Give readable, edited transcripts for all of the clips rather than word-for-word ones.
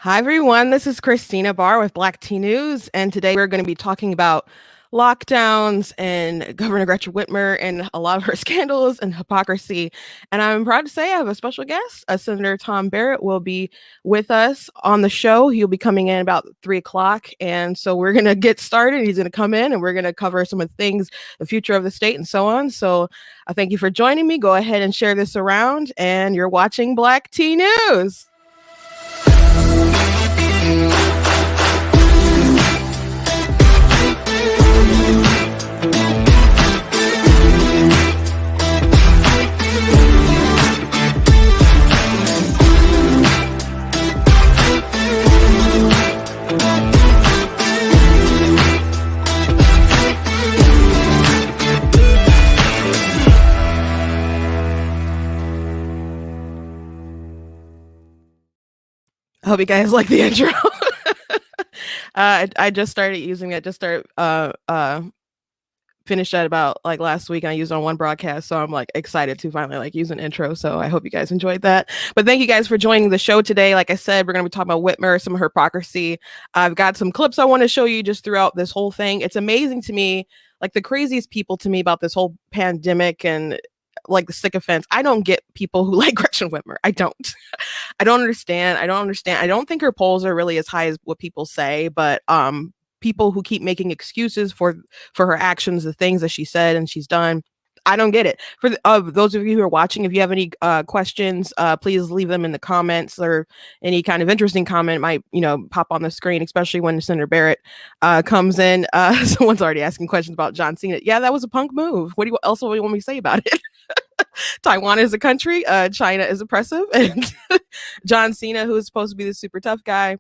Hi, everyone. This is Christina Barr with Black Tea News, and today we're going to be talking about lockdowns and Governor Gretchen Whitmer and a lot of her scandals and hypocrisy. And I'm proud to say I have a special guest. Senator Tom Barrett will be with us on the show. He'll be coming in about 3 o'clock. And so we're going to get started. He's going to come in and we're going to cover some of the things, the future of the state and so on. So I thank you for joining me. Go ahead and share this around. And you're watching Black Tea News. I hope you guys like the intro. I just started using it. Just started finished that about like last week, and I used it on one broadcast. So I'm like excited to finally like use an intro. So I hope you guys enjoyed that. But thank you guys for joining the show today. Like I said, we're gonna be talking about Whitmer, some of her hypocrisy. I've got some clips I want to show you just throughout this whole thing. It's amazing to me, like the craziest people to me about this whole pandemic and like the sycophants. I don't get people who like Gretchen Whitmer. I don't. I don't understand. I don't think her polls are really as high as what people say, but people who keep making excuses for her actions, the things that she said and she's done, I don't get it. For those of you who are watching, if you have any questions, please leave them in the comments, or any kind of interesting comment might, pop on the screen, especially when Senator Barrett comes in. Someone's already asking questions about John Cena. Yeah, that was a punk move. What do you want me to say about it? Taiwan is a country. China is oppressive. And John Cena, who is supposed to be the super tough guy,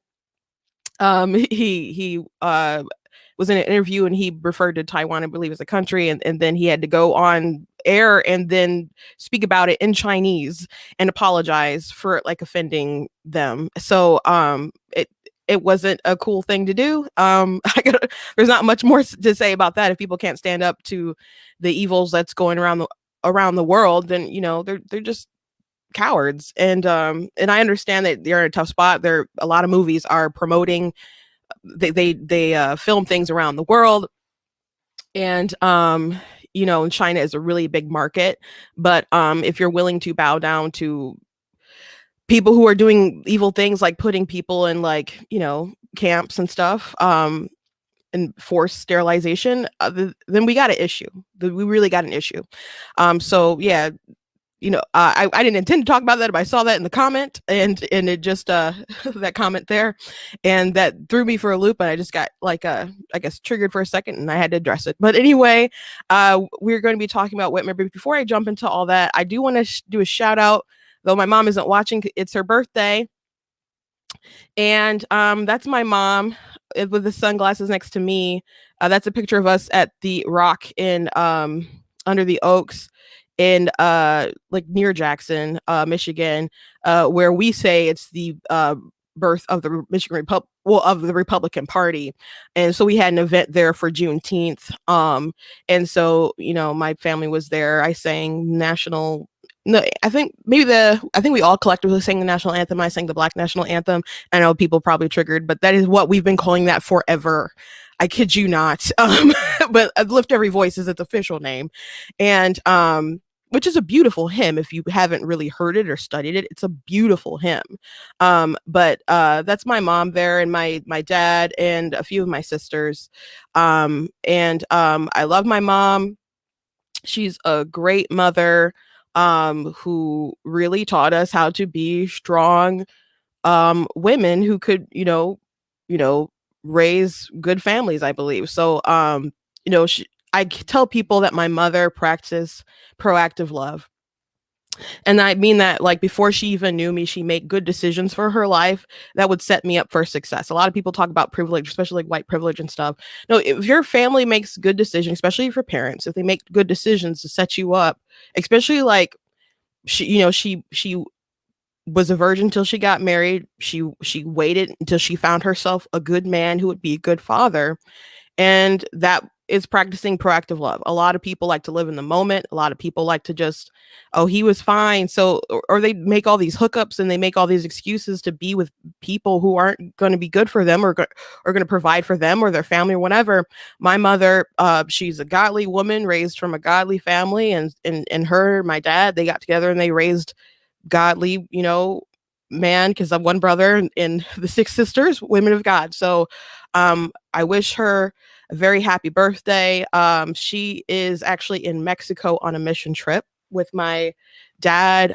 he was in an interview and he referred to Taiwan, I believe, as a country, and then he had to go on air and then speak about it in Chinese and apologize for like offending them. So it wasn't a cool thing to do. There's not much more to say about that. If people can't stand up to the evils that's going around the world, then they're just cowards. And I understand that they're in a tough spot. A lot of movies are promoting, they film things around the world, and China is a really big market. But if you're willing to bow down to people who are doing evil things, like putting people in like camps and stuff, and forced sterilization, then we got an issue. We really got an issue. So yeah, I didn't intend to talk about that, but I saw that in the comment, and it just that comment there, and that threw me for a loop, and I just got like I guess triggered for a second, and I had to address it. But anyway, we're going to be talking about Whitmer. But before I jump into all that, I do want to do a shout out, though my mom isn't watching. It's her birthday, and that's my mom with the sunglasses next to me. That's a picture of us at the Rock in under the Oaks in like near Jackson, Michigan, where we say it's the birth of the of the Republican Party. And so we had an event there for Juneteenth. And so, my family was there. I sang national. No, I think we all collectively sang the national anthem. I sang the Black national anthem. I know people probably triggered, but that is what we've been calling that forever. I kid you not. But Lift Every Voice is its official name. And which is a beautiful hymn. If you haven't really heard it or studied it, it's a beautiful hymn. But that's my mom there, and my dad, and a few of my sisters. I love my mom. She's a great mother, who really taught us how to be strong women who could, raise good families, I believe. So, I tell people that my mother practiced proactive love. And I mean that, like, before she even knew me, she made good decisions for her life that would set me up for success. A lot of people talk about privilege, especially like white privilege and stuff. No, if your family makes good decisions, especially if your parents, if they make good decisions to set you up, especially like she was a virgin until she got married. She waited until she found herself a good man who would be a good father. And that is practicing proactive love. A lot of people like to live in the moment. A lot of people like to just, oh, he was fine. So, or they make all these hookups and they make all these excuses to be with people who aren't going to be good for them, or going to provide for them or their family or whatever. My mother, she's a godly woman raised from a godly family, and her, my dad, they got together and they raised godly, man, because I'm one brother and the 6 sisters, women of God. So I wish her a very happy birthday. She is actually in Mexico on a mission trip with my dad.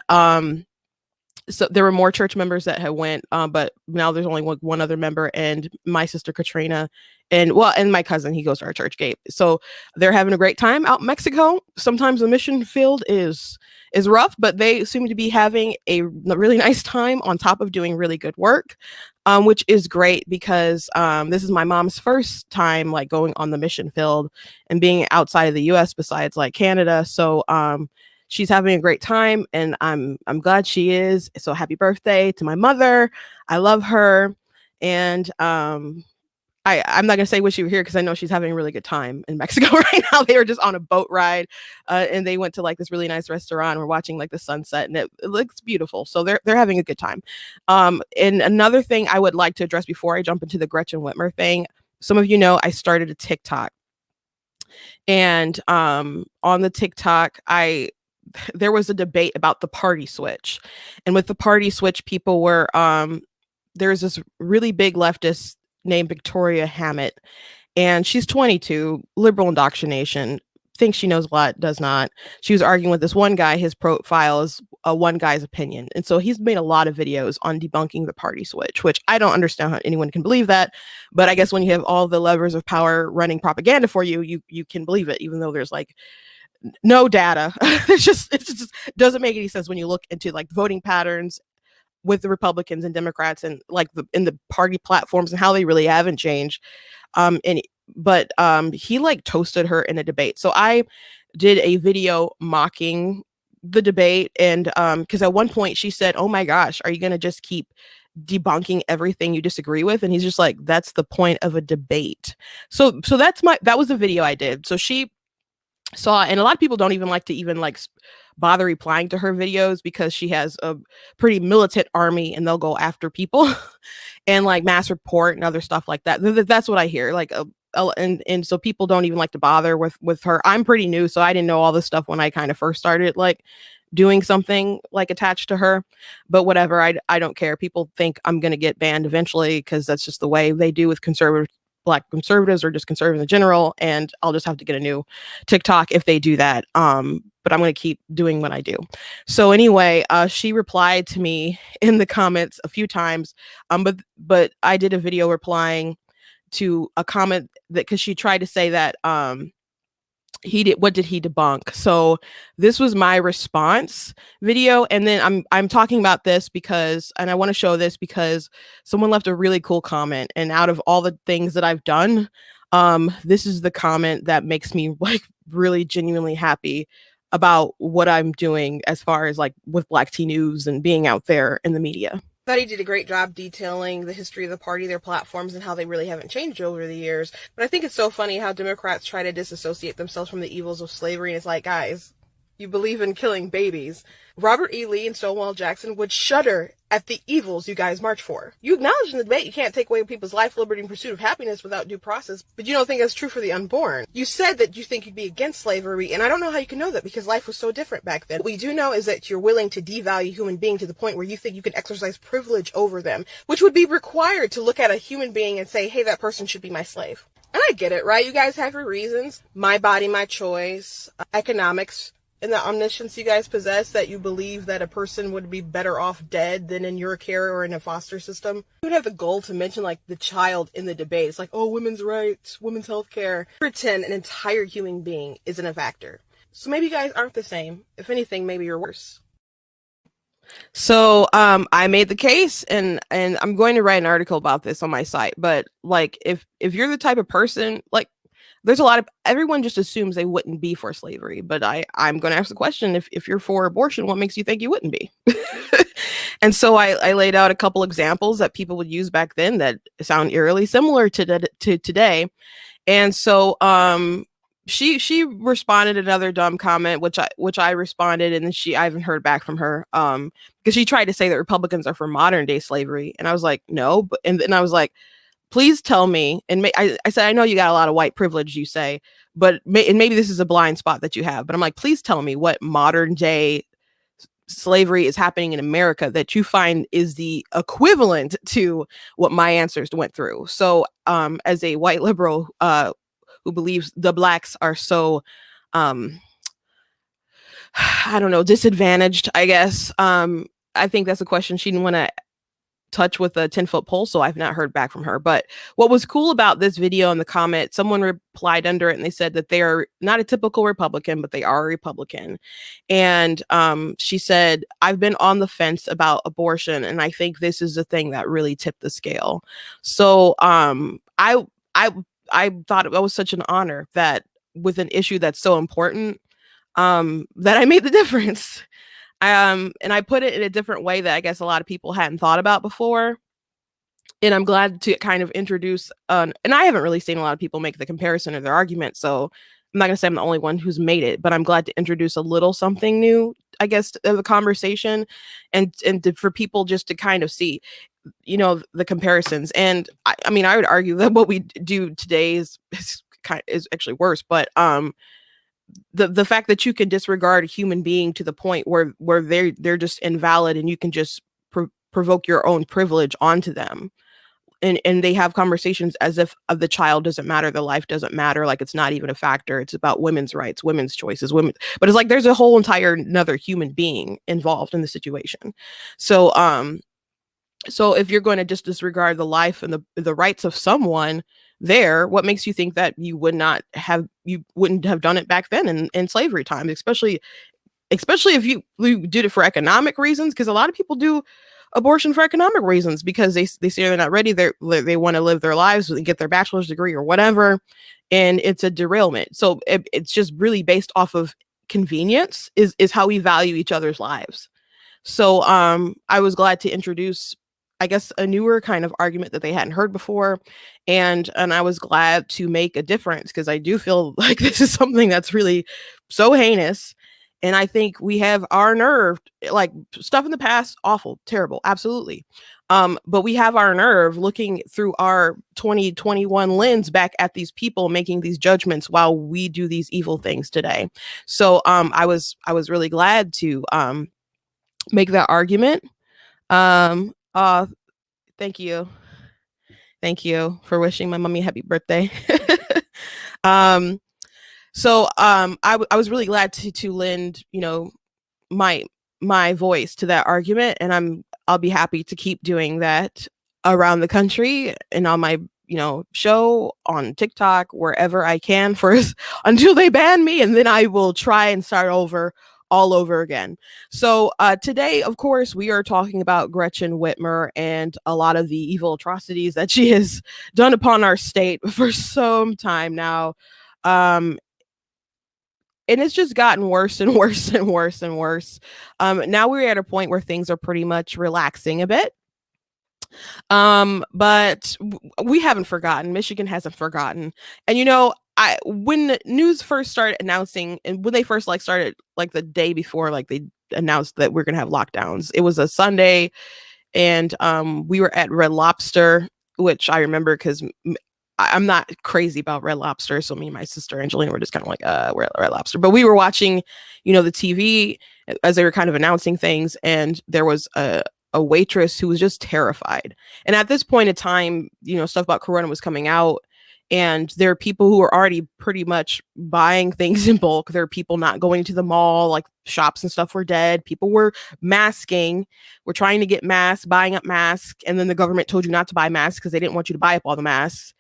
So there were more church members that had went, but now there's only one other member, and my sister Katrina, and my cousin, he goes to our church gate. So they're having a great time out in Mexico. Sometimes the mission field is rough, but they seem to be having a really nice time on top of doing really good work, which is great because this is my mom's first time like going on the mission field and being outside of the US besides like Canada. So she's having a great time, and I'm glad she is. So happy birthday to my mother. I love her. And I'm not gonna say wish you were here because I know she's having a really good time in Mexico right now. They were just on a boat ride, and they went to like this really nice restaurant. We're watching like the sunset, and it looks beautiful. So they're having a good time. And another thing I would like to address before I jump into the Gretchen Whitmer thing. Some of you know I started a TikTok, and on the TikTok there was a debate about the party switch, and with the party switch, people were there's this really big leftist named Victoria Hammett, and she's 22, liberal indoctrination, thinks she knows a lot, does not. She was arguing with this one guy. His profile is one guy's opinion, and so he's made a lot of videos on debunking the party switch, which I don't understand how anyone can believe that, but I guess when you have all the levers of power running propaganda for you, you can believe it, even though there's like no data. It just doesn't make any sense when you look into like voting patterns with the Republicans and Democrats, and like in the party platforms, and how they really haven't changed. But he like toasted her in a debate. So I did a video mocking the debate, and because at one point she said, "Oh my gosh, are you going to just keep debunking everything you disagree with?" And he's just like, "That's the point of a debate." So that was the video I did. So she saw, and a lot of people don't even like to bother replying to her videos because she has a pretty militant army, and they'll go after people and like mass report and other stuff like that. That's what I hear. Like, and so people don't even like to bother with her. I'm pretty new, so I didn't know all this stuff when I kind of first started like doing something like attached to her. But whatever, I don't care. People think I'm gonna get banned eventually because that's just the way they do with Black conservatives, or just conservatives in general, and I'll just have to get a new TikTok if they do that. But I'm going to keep doing what I do. So anyway, she replied to me in the comments a few times, but I did a video replying to a comment that, because she tried to say that what did he debunk? So this was my response video, and then I'm talking about this because, and I want to show this because someone left a really cool comment, and out of all the things that I've done, this is the comment that makes me like really genuinely happy about what I'm doing as far as like with Black Tea News and being out there in the media. I thought he did a great job detailing the history of the party, their platforms, and how they really haven't changed over the years. But I think it's so funny how Democrats try to disassociate themselves from the evils of slavery. And it's like, guys, you believe in killing babies. Robert E. Lee and Stonewall Jackson would shudder at the evils you guys march for. You acknowledge in the debate you can't take away people's life, liberty, and pursuit of happiness without due process, but you don't think that's true for the unborn. You said that you think you'd be against slavery, and I don't know how you can know that because life was so different back then. What we do know is that you're willing to devalue human being to the point where you think you can exercise privilege over them, which would be required to look at a human being and say, hey, that person should be my slave. And I get it, right? You guys have your reasons. My body, my choice, economics, and the omniscience you guys possess, that you believe that a person would be better off dead than in your care or in a foster system. You would have the goal to mention like the child in the debate. It's like, oh, women's rights, women's health care. Pretend an entire human being isn't a factor. So maybe you guys aren't the same. If anything, maybe you're worse. So I made the case, and I'm going to write an article about this on my site. But like, if you're the type of person, like, there's a lot of, everyone just assumes they wouldn't be for slavery, but I'm going to ask the question, if you're for abortion, what makes you think you wouldn't be? And so I laid out a couple examples that people would use back then that sound eerily similar to today. And so she responded another dumb comment, which I responded, and then I haven't heard back from her because she tried to say that Republicans are for modern day slavery, and I was like, no. But and then I was like, please tell me. And I said, I know you got a lot of white privilege, you say, but and maybe this is a blind spot that you have, but I'm like, please tell me what modern day slavery is happening in America that you find is the equivalent to what my ancestors went through. So as a white liberal who believes the blacks are so I don't know, disadvantaged, I guess. I think that's a question she didn't want to touch with a 10-foot pole, so I've not heard back from her. But what was cool about this video in the comment, someone replied under it and they said that they are not a typical Republican, but they are a Republican. And she said, I've been on the fence about abortion, and I think this is the thing that really tipped the scale. So I thought it was such an honor that with an issue that's so important, that I made the difference. And I put it in a different way that I guess a lot of people hadn't thought about before. And I'm glad to kind of introduce, and I haven't really seen a lot of people make the comparison or their argument, so I'm not going to say I'm the only one who's made it, but I'm glad to introduce a little something new, I guess, to the conversation, and for people just to kind of see, you know, the comparisons. And I mean, I would argue that what we do today is actually worse, but the fact that you can disregard a human being to the point where they're just invalid, and you can just provoke your own privilege onto them, and they have conversations as if the child doesn't matter, the life doesn't matter, like it's not even a factor, it's about women's rights, women's choices, but it's like there's a whole entire another human being involved in the situation. So so if you're going to just disregard the life and the rights of someone there, what makes you think that you wouldn't have done it back then in slavery times, especially if you did it for economic reasons? Because a lot of people do abortion for economic reasons because they say they're not ready, they want to live their lives and get their bachelor's degree or whatever, and it's a derailment. So it's just really based off of convenience is how we value each other's lives. So I was glad to introduce, I guess, a newer kind of argument that they hadn't heard before. And I was glad to make a difference, because I do feel like this is something that's really so heinous. And I think we have our nerve, like stuff in the past, awful, terrible, absolutely. But we have our nerve looking through our 2021 lens back at these people making these judgments while we do these evil things today. So I was really glad to make that argument. Thank you. Thank you for wishing my mommy happy birthday. I was really glad to lend, you know, my voice to that argument, and I'll be happy to keep doing that around the country and on my, you know, show, on TikTok, wherever I can until they ban me, and then I will try and start all over again. So today, of course, we are talking about Gretchen Whitmer and a lot of the evil atrocities that she has done upon our state for some time now. And it's just gotten worse and worse and worse and worse. Now we're at a point where things are pretty much relaxing a bit. But we haven't forgotten. Michigan hasn't forgotten. And, you know, when the news first started announcing, and when they first started the day before, they announced that we're going to have lockdowns, it was a Sunday, and we were at Red Lobster, which I remember because I'm not crazy about Red Lobster. So me and my sister Angelina were just kind of like, we're at Red Lobster. But we were watching, you know, the TV as they were kind of announcing things. And there was a waitress who was just terrified. And at this point in time, you know, stuff about Corona was coming out. And there are people who are already pretty much buying things in bulk. There are people not going to the mall, like shops and stuff were dead. People were masking. We're trying to get masks, buying up masks. And then the government told you not to buy masks because they didn't want you to buy up all the masks,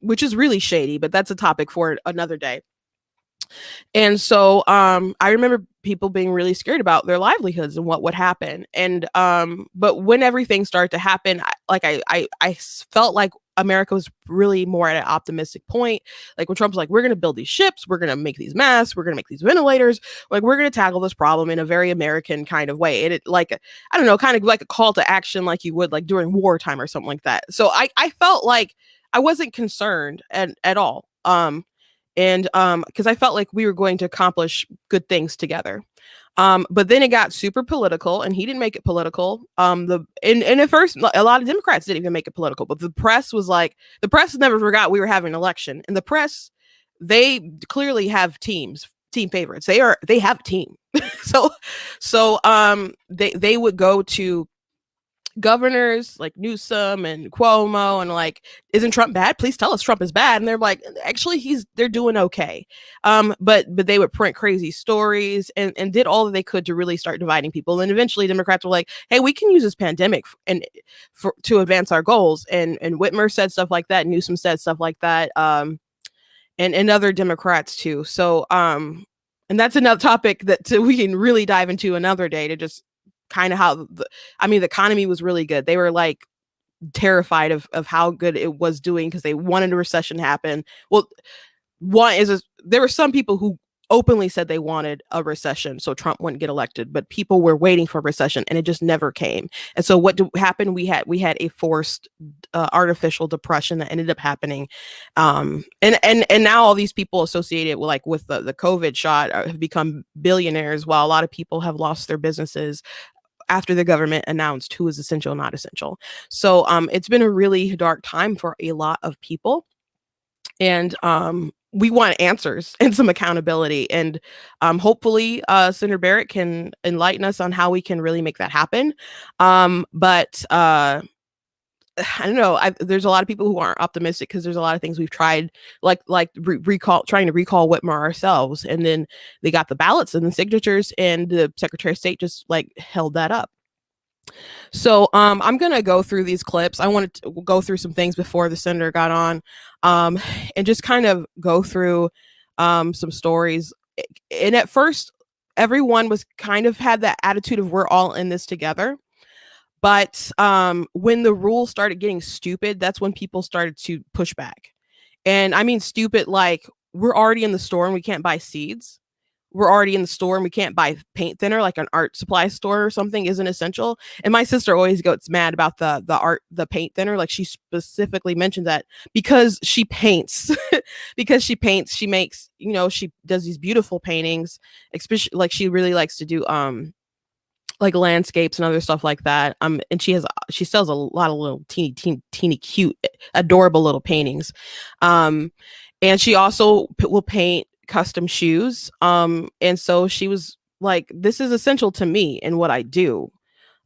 which is really shady, but that's a topic for another day. And so I remember people being really scared about their livelihoods and what would happen. And but when everything started to happen, I felt like America was really more at an optimistic point. Like when Trump's like, we're going to build these ships, we're going to make these masks, we're going to make these ventilators, like we're going to tackle this problem in a very American kind of way. And it I don't know, kind of like a call to action, like you would like during wartime or something like that. So I felt like I wasn't concerned at all. And because I felt like we were going to accomplish good things together. But then it got super political, and he didn't make it political. And at first, a lot of Democrats didn't even make it political. But the press never forgot we were having an election, and the press, they clearly have team favorites. They have a team. so they would go to governors like Newsom and Cuomo and like, isn't Trump bad? Please tell us Trump is bad. And they're like, actually, they're doing okay. But they would print crazy stories and did all that they could to really start dividing people. And eventually Democrats were like, hey, we can use this pandemic to advance our goals. And Whitmer said stuff like that. Newsom said stuff like that. And other Democrats too. So and that's another topic that we can really dive into another day, to just kind of how the economy was really good. They were like terrified of how good it was doing because they wanted a recession happen. Well, there were some people who openly said they wanted a recession so Trump wouldn't get elected, but people were waiting for a recession and it just never came. And so what happened? We had a forced artificial depression that ended up happening. And now all these people associated with the COVID shot have become billionaires, while a lot of people have lost their businesses after the government announced who is essential, not essential. So it's been a really dark time for a lot of people. And we want answers and some accountability. And hopefully Senator Barrett can enlighten us on how we can really make that happen. But I don't know. There's a lot of people who aren't optimistic because there's a lot of things we've tried, trying to recall Whitmer ourselves. And then they got the ballots and the signatures, and the Secretary of State just held that up. So I'm going to go through these clips. I wanted to go through some things before the senator got on, and just kind of go through some stories. And at first, everyone was kind of had that attitude of we're all in this together. But when the rules started getting stupid, that's when people started to push back. And I mean stupid, like we're already in the store and we can't buy seeds. We're already in the store and we can't buy paint thinner, like an art supply store or something isn't essential. And my sister always gets mad about the paint thinner. Like she specifically mentioned that because she paints, she makes, she does these beautiful paintings, especially like she really likes to do like landscapes and other stuff like that. And she sells a lot of little teeny cute, adorable little paintings. And she also will paint custom shoes. And so she was like, this is essential to me and what I do.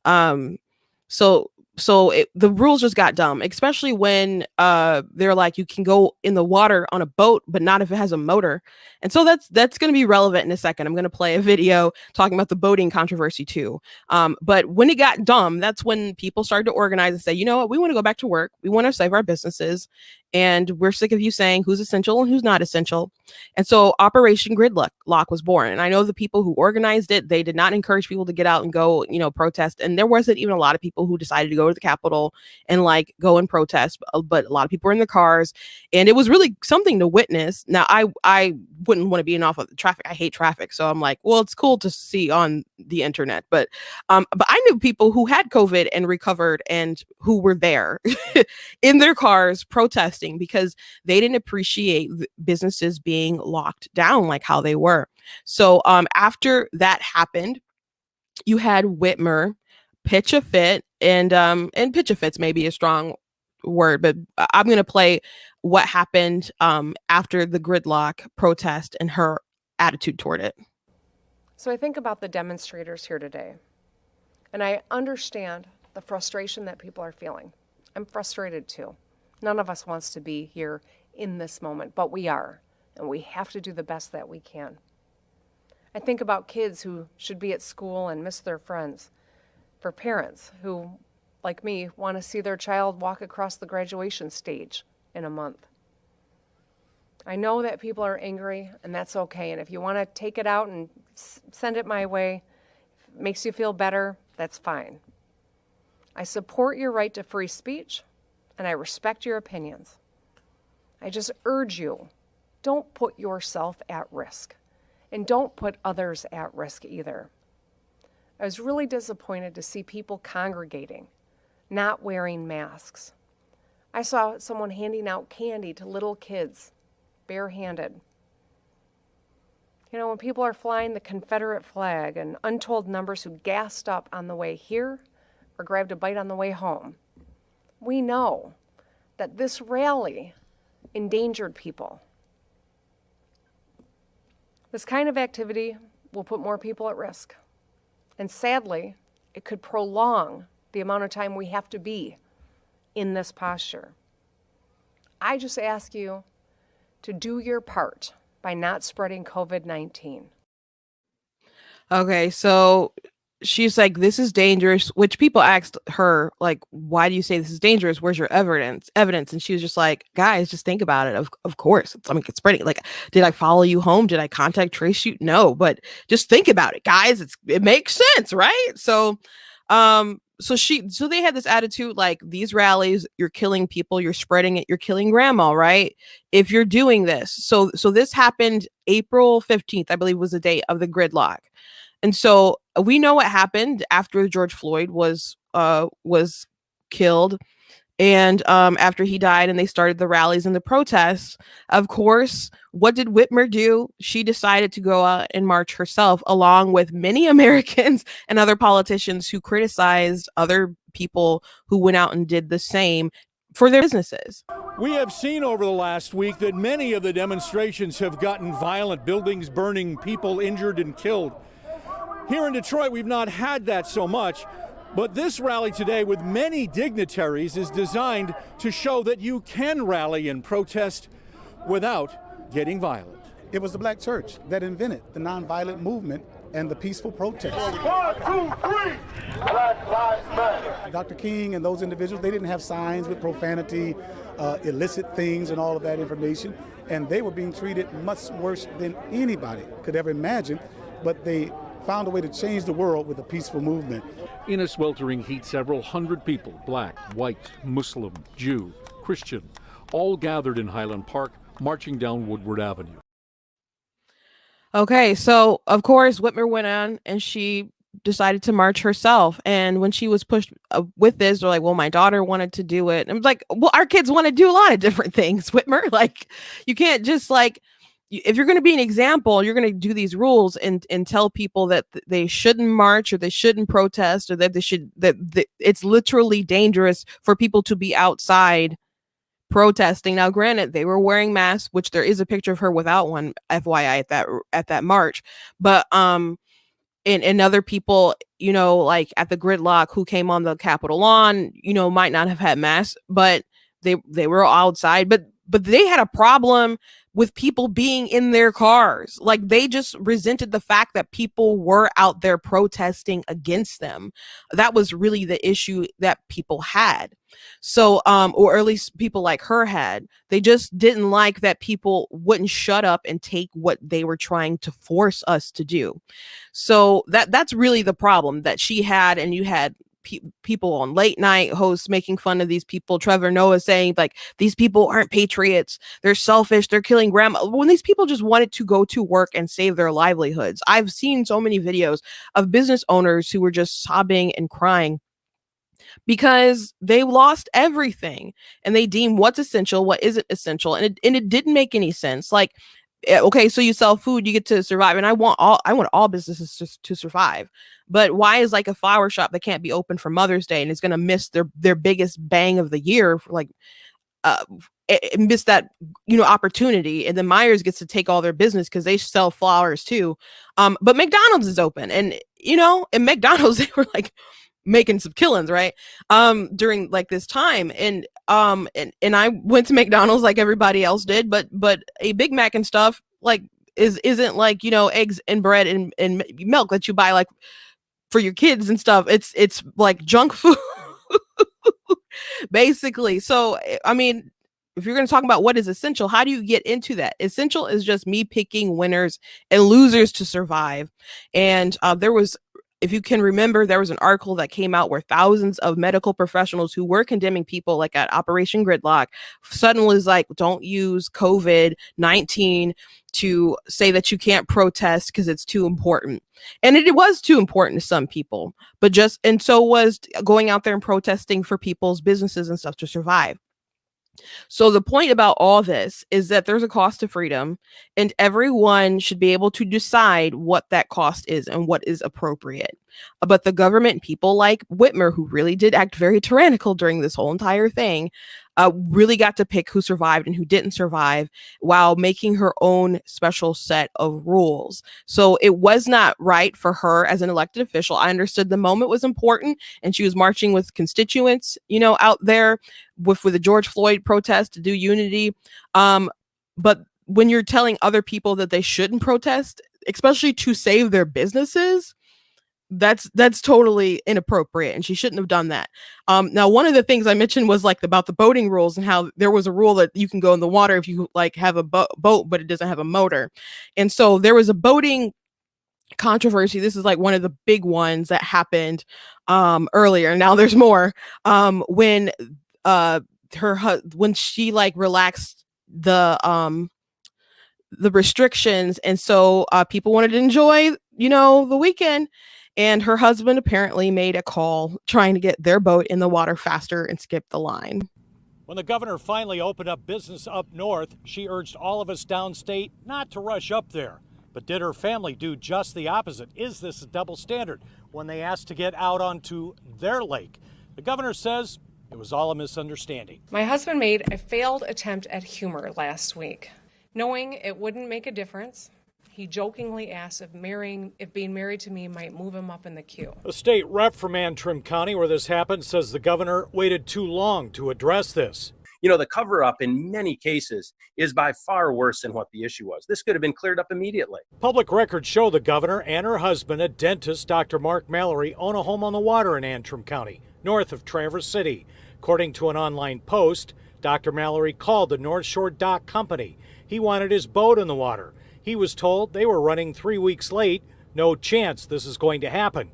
So the rules just got dumb, especially when they're like, you can go in the water on a boat, but not if it has a motor. And so that's going to be relevant in a second. I'm going to play a video talking about the boating controversy too. But when it got dumb, that's when people started to organize and say, you know what, we want to go back to work. We want to save our businesses. And we're sick of you saying who's essential and who's not essential. And so Operation Gridlock was born. And I know the people who organized it, they did not encourage people to get out and go, protest. And there wasn't even a lot of people who decided to go to the Capitol and go and protest. But a lot of people were in their cars. And it was really something to witness. Now, I wouldn't want to be off of the traffic. I hate traffic. So I'm like, well, it's cool to see on the internet. But I knew people who had COVID and recovered and who were there in their cars protesting because they didn't appreciate businesses being locked down like how they were. So after that happened, you had Whitmer pitch a fit, and pitch a fit's maybe a strong word, but I'm going to play what happened after the gridlock protest and her attitude toward it. So I think about the demonstrators here today, and I understand the frustration that people are feeling. I'm frustrated too. None of us wants to be here in this moment, but we are, and we have to do the best that we can. I think about kids who should be at school and miss their friends, for parents who, like me, want to see their child walk across the graduation stage in a month. I know that people are angry, and that's okay, and if you want to take it out and send it my way, if it makes you feel better, that's fine. I support your right to free speech, and I respect your opinions. I just urge you, don't put yourself at risk, and don't put others at risk either. I was really disappointed to see people congregating, not wearing masks. I saw someone handing out candy to little kids, barehanded. You know, when people are flying the Confederate flag and untold numbers who gassed up on the way here or grabbed a bite on the way home, we know that this rally endangered people. This kind of activity will put more people at risk. And sadly, it could prolong the amount of time we have to be in this posture. I just ask you to do your part by not spreading COVID-19. Okay, so she's like, this is dangerous, which people asked her, like, why do you say this is dangerous? Where's your evidence? And she was just like, guys, just think about it. Of course. It's spreading. Like, did I follow you home? Did I contact trace you? No, but just think about it, guys. It makes sense, right? So so they had this attitude, like, these rallies, you're killing people, you're spreading it, you're killing grandma, right? If you're doing this. So this happened April 15th, I believe was the date of the gridlock. And so we know what happened after George Floyd was killed. And after he died and they started the rallies and the protests, of course, what did Whitmer do? She decided to go out and march herself, along with many Americans and other politicians who criticized other people who went out and did the same for their businesses. We have seen over the last week that many of the demonstrations have gotten violent, buildings burning, people injured and killed. Here in Detroit, we've not had that so much. But this rally today with many dignitaries is designed to show that you can rally and protest without getting violent. It was the Black church that invented the nonviolent movement and the peaceful protest. 1, 2, 3, Black Lives Matter. Dr. King and those individuals, they didn't have signs with profanity, illicit things and all of that information, and they were being treated much worse than anybody could ever imagine, but they found a way to change the world with a peaceful movement. In a sweltering heat, several hundred people, black, white, Muslim, Jew, Christian, all gathered in Highland Park, marching down Woodward Avenue. Okay, so of course, Whitmer went on and she decided to march herself. And when she was pushed with this, they're like, well, my daughter wanted to do it. And I was like, well, our kids want to do a lot of different things, Whitmer. Like, you can't just, like, if you're going to be an example, you're going to do these rules and tell people that they shouldn't march or they shouldn't protest or that it's literally dangerous for people to be outside protesting. Now, granted, they were wearing masks, which there is a picture of her without one, FYI, at that march. But and other people, you know, like at the gridlock who came on the Capitol lawn, you know, might not have had masks, but they were outside. But they had a problem with people being in their cars. Like, they just resented the fact that people were out there protesting against them. That was really the issue that people had. So, or at least people like her had. They just didn't like that people wouldn't shut up and take what they were trying to force us to do. So that's really the problem that she had. And you had people on late night hosts making fun of these people. Trevor Noah saying, like, these people aren't patriots, they're selfish, they're killing grandma, when these people just wanted to go to work and save their livelihoods. I've seen so many videos of business owners who were just sobbing and crying because they lost everything and they deem what's essential, what isn't essential, and it didn't make any sense. Like, okay, so you sell food, you get to survive, and I want all businesses to survive. But why is, like, a flower shop that can't be open for Mother's Day and is going to miss their biggest bang of the year, for, like, miss that, you know, opportunity, and then Myers gets to take all their business because they sell flowers too. But McDonald's is open, and, you know, in McDonald's they were, like, making some killings, right? During, like, this time. And I went to McDonald's like everybody else did, but a Big Mac and stuff, like, isn't like, you know, eggs and bread and milk that you buy, like, for your kids and stuff. It's like junk food basically. So, I mean, if you're going to talk about what is essential, how do you get into that? Essential is just me picking winners and losers to survive. And there was, if you can remember, there was an article that came out where thousands of medical professionals who were condemning people, like at Operation Gridlock, suddenly was like, don't use COVID-19 to say that you can't protest because it's too important. And it was too important to some people, and so was going out there and protesting for people's businesses and stuff to survive. So the point about all this is that there's a cost to freedom, and everyone should be able to decide what that cost is and what is appropriate. But the government, people like Whitmer, who really did act very tyrannical during this whole entire thing, really got to pick who survived and who didn't survive while making her own special set of rules. So it was not right for her as an elected official. I understood the moment was important, and she was marching with constituents, out there with the George Floyd protest to do unity. But when you're telling other people that they shouldn't protest, especially to save their businesses, that's totally inappropriate, and she shouldn't have done that. Now, one of the things I mentioned was like about the boating rules and how there was a rule that you can go in the water if you like have a boat, but it doesn't have a motor. And so there was a boating controversy. This is like one of the big ones that happened earlier. Now there's more. When when she like relaxed the restrictions, and so people wanted to enjoy the weekend, and her husband apparently made a call trying to get their boat in the water faster and skip the line. When the governor finally opened up business up north, she urged all of us downstate not to rush up there. But did her family do just the opposite? Is this a double standard when they asked to get out onto their lake? The governor says it was all a misunderstanding. My husband made a failed attempt at humor last week. Knowing it wouldn't make a difference, he jokingly asked if being married to me might move him up in the queue. A state rep from Antrim County, where this happened, says the governor waited too long to address this. The cover-up in many cases is by far worse than what the issue was. This could have been cleared up immediately. Public records show the governor and her husband, a dentist, Dr. Mark Mallory, own a home on the water in Antrim County, north of Traverse City. According to an online post, Dr. Mallory called the North Shore Dock Company. He wanted his boat in the water. He was told they were running 3 weeks late. No chance this is going to happen.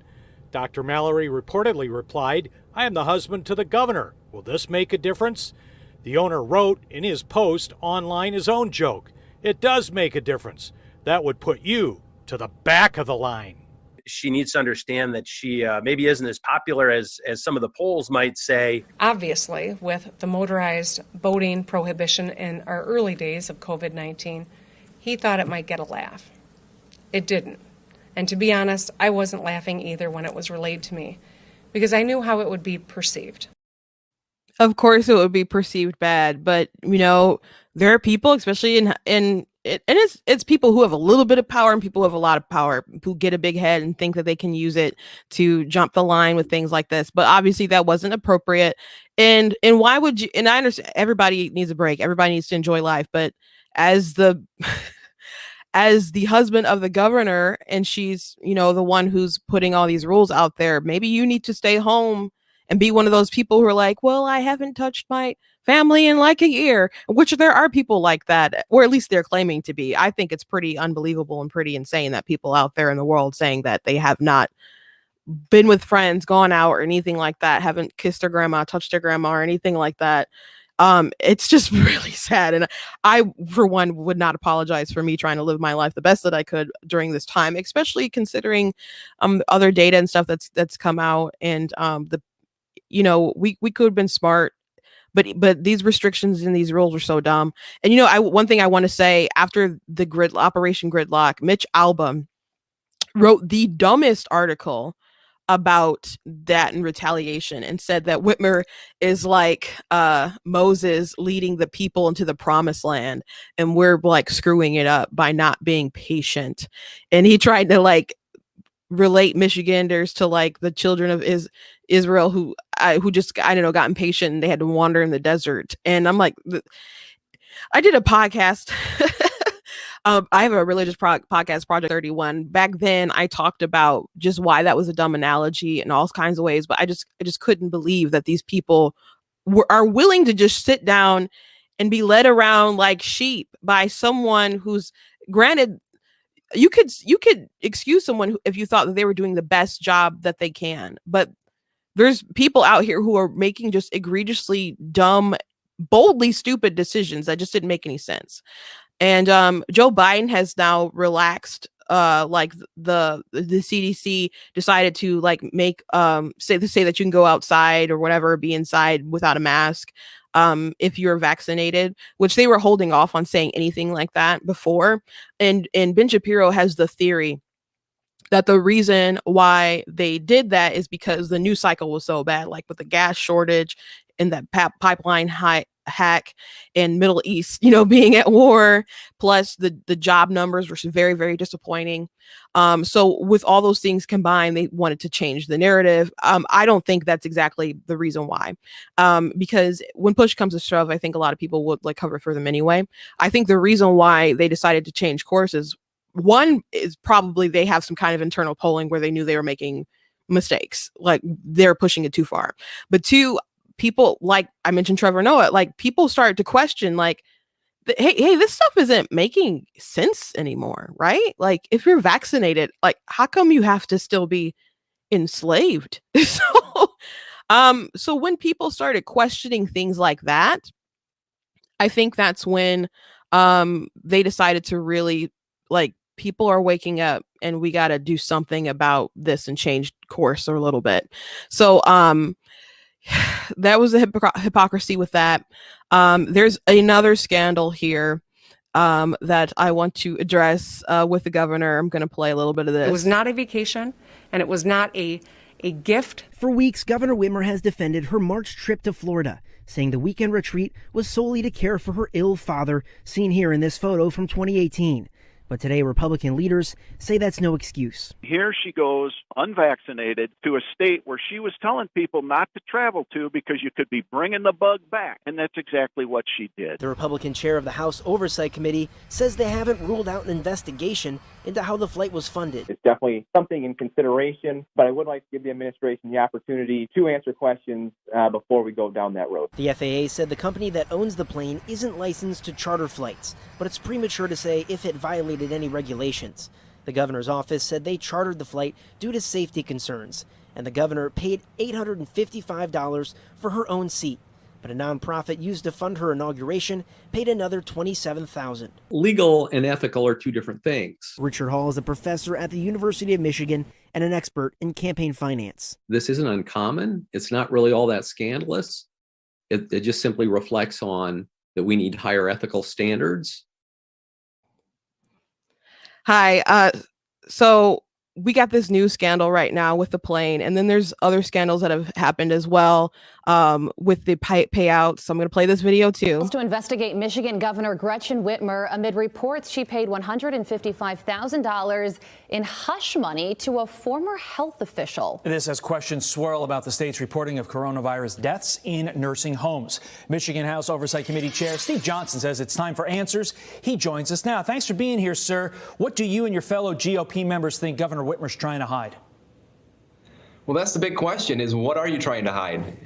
Dr. Mallory reportedly replied, "I am the husband to the governor. Will this make a difference?" The owner wrote in his post online his own joke. "It does make a difference. That would put you to the back of the line." She needs to understand that she maybe isn't as popular as some of the polls might say. Obviously, with the motorized boating prohibition in our early days of COVID-19, he thought it might get a laugh. It didn't. And to be honest, I wasn't laughing either when it was relayed to me, because I knew how it would be perceived. Of course it would be perceived bad, but there are people, especially and it's people who have a little bit of power and people who have a lot of power, who get a big head and think that they can use it to jump the line with things like this. But obviously that wasn't appropriate. And why would you? And I understand everybody needs a break. Everybody needs to enjoy life. But as the husband of the governor, and she's the one who's putting all these rules out there, maybe you need to stay home and be one of those people who are like, well, I haven't touched my family in like a year, which there are people like that, or at least they're claiming to be. I think it's pretty unbelievable and pretty insane that people out there in the world saying that they have not been with friends, gone out, or anything like that, haven't kissed their grandma, touched their grandma, or anything like that. It's just really sad. And I, for one, would not apologize for me trying to live my life the best that I could during this time, especially considering other data and stuff that's come out. And we could have been smart, but these restrictions and these rules are so dumb. And one thing I want to say, after the Operation Gridlock, Mitch Albom wrote the dumbest article about that in retaliation, and said that Whitmer is like Moses leading the people into the promised land, and we're like screwing it up by not being patient. And he tried to like relate Michiganders to like the children of Israel who just got impatient and they had to wander in the desert. And I'm like, I did a podcast. I have a religious podcast, Project 31. Back then, I talked about just why that was a dumb analogy in all kinds of ways. But I just couldn't believe that these people are willing to just sit down and be led around like sheep by someone who's, granted, you could excuse someone if you thought that they were doing the best job that they can. But there's people out here who are making just egregiously dumb, boldly stupid decisions that just didn't make any sense. And Joe Biden has now relaxed, like the CDC decided to like make say that you can go outside or whatever, be inside without a mask. if you're vaccinated, which they were holding off on saying anything like that before. And Ben Shapiro has the theory that the reason why they did that is because the news cycle was so bad, like with the gas shortage and that pipeline hack and Middle East, being at war, plus the job numbers were very, very disappointing. So with all those things combined, they wanted to change the narrative. I don't think that's exactly the reason why, because when push comes to shove, I think a lot of people would cover for them anyway. I think the reason why they decided to change courses, one is probably they have some kind of internal polling where they knew they were making mistakes, like they're pushing it too far. But two, people, like I mentioned Trevor Noah, people started to question hey, this stuff isn't making sense anymore, right? Like if you're vaccinated, how come you have to still be enslaved? So when people started questioning things like that, I think that's when they decided to really people are waking up and we got to do something about this and change course a little bit. So that was a hypocrisy with that. There's another scandal here that I want to address with the governor. I'm going to play a little bit of this. It was not a vacation, and it was not a gift. For weeks, Governor Whitmer has defended her March trip to Florida, saying the weekend retreat was solely to care for her ill father, seen here in this photo from 2018. But today, Republican leaders say that's no excuse. Here she goes, unvaccinated, to a state where she was telling people not to travel to because you could be bringing the bug back. And that's exactly what she did. The Republican chair of the House Oversight Committee says they haven't ruled out an investigation into how the flight was funded. It's definitely something in consideration, but I would like to give the administration the opportunity to answer questions before we go down that road. The FAA said the company that owns the plane isn't licensed to charter flights, but it's premature to say if it violated any regulations. The governor's office said they chartered the flight due to safety concerns, and the governor paid $855 for her own seat. But a nonprofit used to fund her inauguration paid another $27,000. Legal and ethical are two different things. Richard Hall is a professor at the University of Michigan and an expert in campaign finance. This isn't uncommon. It's not really all that scandalous. It just simply reflects on that we need higher ethical standards. Hi. So we got this new scandal right now with the plane, and then there's other scandals that have happened as well with the payouts. So I'm going to play this video too. To investigate Michigan Governor Gretchen Whitmer amid reports she paid $155,000 in hush money to a former health official. This as questions swirl about the state's reporting of coronavirus deaths in nursing homes. Michigan House Oversight Committee Chair Steve Johnson says it's time for answers. He joins us now. Thanks for being here, sir. What do you and your fellow GOP members think Governor Whitmer's trying to hide? Well, that's the big question, is what are you trying to hide?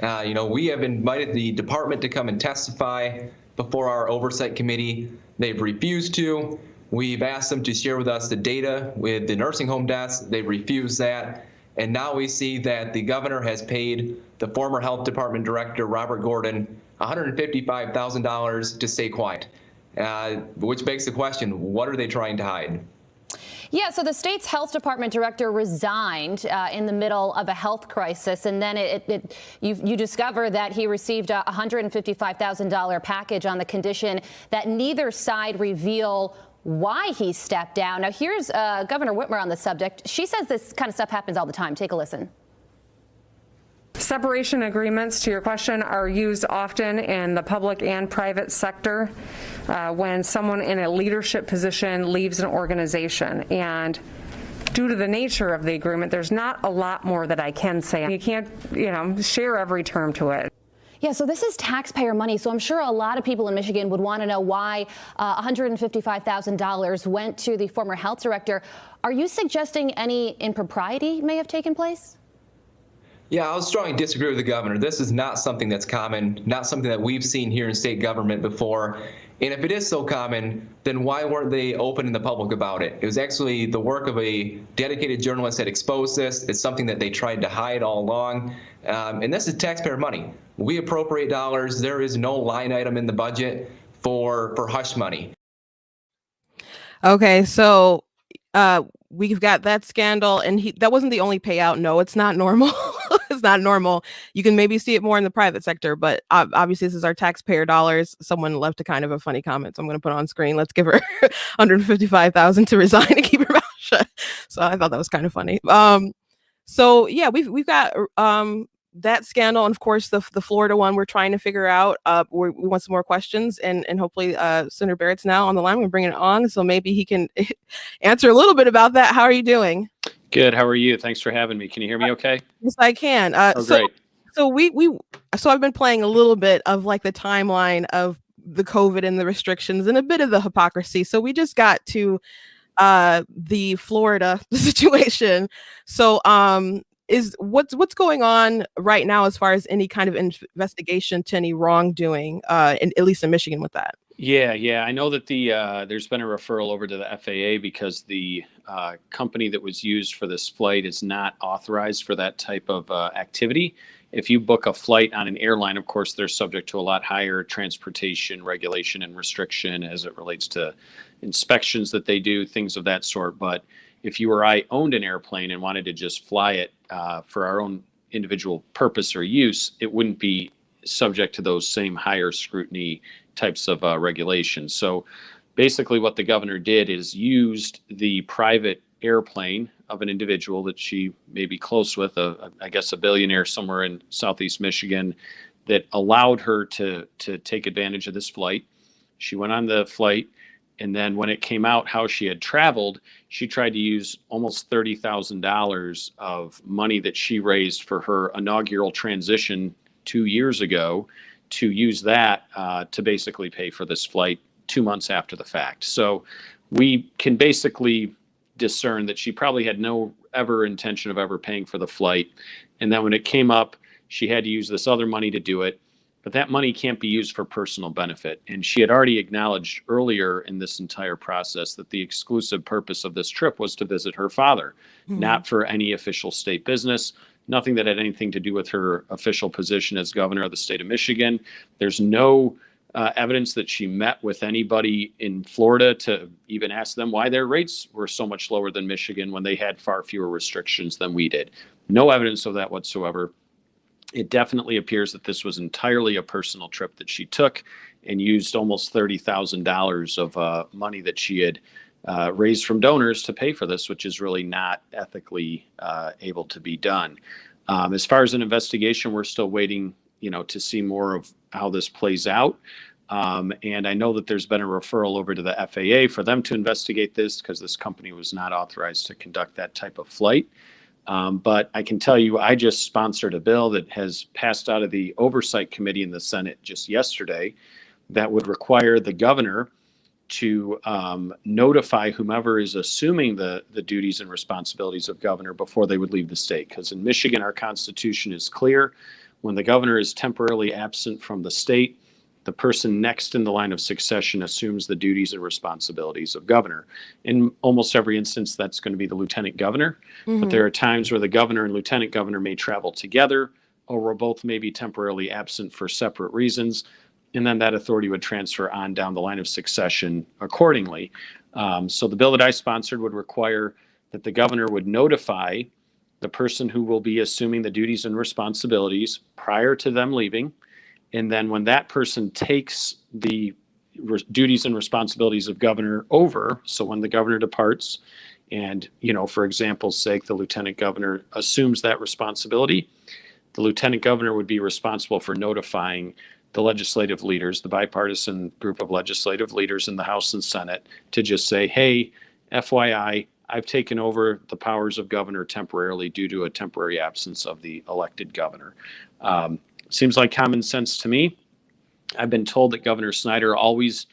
We have invited the department to come and testify before our oversight committee. They've refused to. We've asked them to share with us the data with the nursing home deaths. They've refused that. And now we see that the governor has paid the former health department director, Robert Gordon, $155,000 to stay quiet, which begs the question, what are they trying to hide? Yeah, so the state's health department director resigned in the middle of a health crisis, and then you discover that he received a $155,000 package on the condition that neither side reveal why he stepped down. Now, here's Governor Whitmer on the subject. She says this kind of stuff happens all the time. Take a listen. Separation agreements, to your question, are used often in the public and private sector when someone in a leadership position leaves an organization. And due to the nature of the agreement, there's not a lot more that I can say. You can't, share every term to it. Yeah, so this is taxpayer money, so I'm sure a lot of people in Michigan would want to know why $155,000 went to the former health director. Are you suggesting any impropriety may have taken place? Yeah, I would strongly disagree with the governor. This is not something that's common, not something that we've seen here in state government before. And if it is so common, then why weren't they open in the public about it? It was actually the work of a dedicated journalist that exposed this. It's something that they tried to hide all along. And this is taxpayer money. We appropriate dollars. There is no line item in the budget for hush money. Okay, so we've got that scandal, and that wasn't the only payout. No, it's not normal. is not normal. You can maybe see it more in the private sector, but obviously this is our taxpayer dollars. Someone left a kind of a funny comment, so I'm going to put it on screen. Let's give her 155,000 to resign and keep her mouth shut. So I thought that was kind of funny. So yeah, we've got that scandal, and of course the Florida one we're trying to figure out. We want some more questions, and hopefully Senator Barrett's now on the line. We're bringing it on, so maybe he can answer a little bit about that. How are you doing? Good. How are you? Thanks for having me. Can you hear me okay? Yes, I can. Great. So I've been playing a little bit of like the timeline of the COVID and the restrictions and a bit of the hypocrisy. So we just got to the Florida situation. So is what's going on right now as far as any kind of investigation to any wrongdoing, at least in Michigan with that? Yeah. I know that there's been a referral over to the FAA because the company that was used for this flight is not authorized for that type of activity. If you book a flight on an airline, of course, they're subject to a lot higher transportation regulation and restriction as it relates to inspections that they do, things of that sort. But if you or I owned an airplane and wanted to just fly it for our own individual purpose or use, it wouldn't be subject to those same higher scrutiny types of regulations. So basically what the governor did is used the private airplane of an individual that she may be close with, I guess a billionaire somewhere in Southeast Michigan, that allowed her to take advantage of this flight. She went on the flight, and then when it came out how she had traveled, she tried to use almost $30,000 of money that she raised for her inaugural transition 2 years ago to use that to basically pay for this flight 2 months after the fact. So we can basically discern that she probably had no ever intention of ever paying for the flight. And then when it came up, she had to use this other money to do it. But that money can't be used for personal benefit. And she had already acknowledged earlier in this entire process that the exclusive purpose of this trip was to visit her father, not for any official state business, nothing that had anything to do with her official position as governor of the state of Michigan. There's no evidence that she met with anybody in Florida to even ask them why their rates were so much lower than Michigan when they had far fewer restrictions than we did. No evidence of that whatsoever. It definitely appears that this was entirely a personal trip that she took and used almost $30,000 of money that she had raised from donors to pay for this, which is really not ethically able to be done. As far as an investigation, we're still waiting, to see more of how this plays out. And I know that there's been a referral over to the FAA for them to investigate this because this company was not authorized to conduct that type of flight. But I can tell you, I just sponsored a bill that has passed out of the Oversight Committee in the Senate just yesterday that would require the governor to notify whomever is assuming the duties and responsibilities of governor before they would leave the state. Because in Michigan, our Constitution is clear. When the governor is temporarily absent from the state, the person next in the line of succession assumes the duties and responsibilities of governor. In almost every instance, that's going to be the lieutenant governor. But there are times where the governor and lieutenant governor may travel together, or where both may be temporarily absent for separate reasons. And then that authority would transfer on down the line of succession accordingly. So the bill that I sponsored would require that the governor would notify the person who will be assuming the duties and responsibilities prior to them leaving. And then when that person takes the duties and responsibilities of governor over, so when the governor departs and, for example's sake, the lieutenant governor assumes that responsibility, the lieutenant governor would be responsible for notifying the legislative leaders, the bipartisan group of legislative leaders in the House and Senate, to just say, hey, FYI, I've taken over the powers of governor temporarily due to a temporary absence of the elected governor. Seems like common sense to me. I've been told that Governor Snyder always,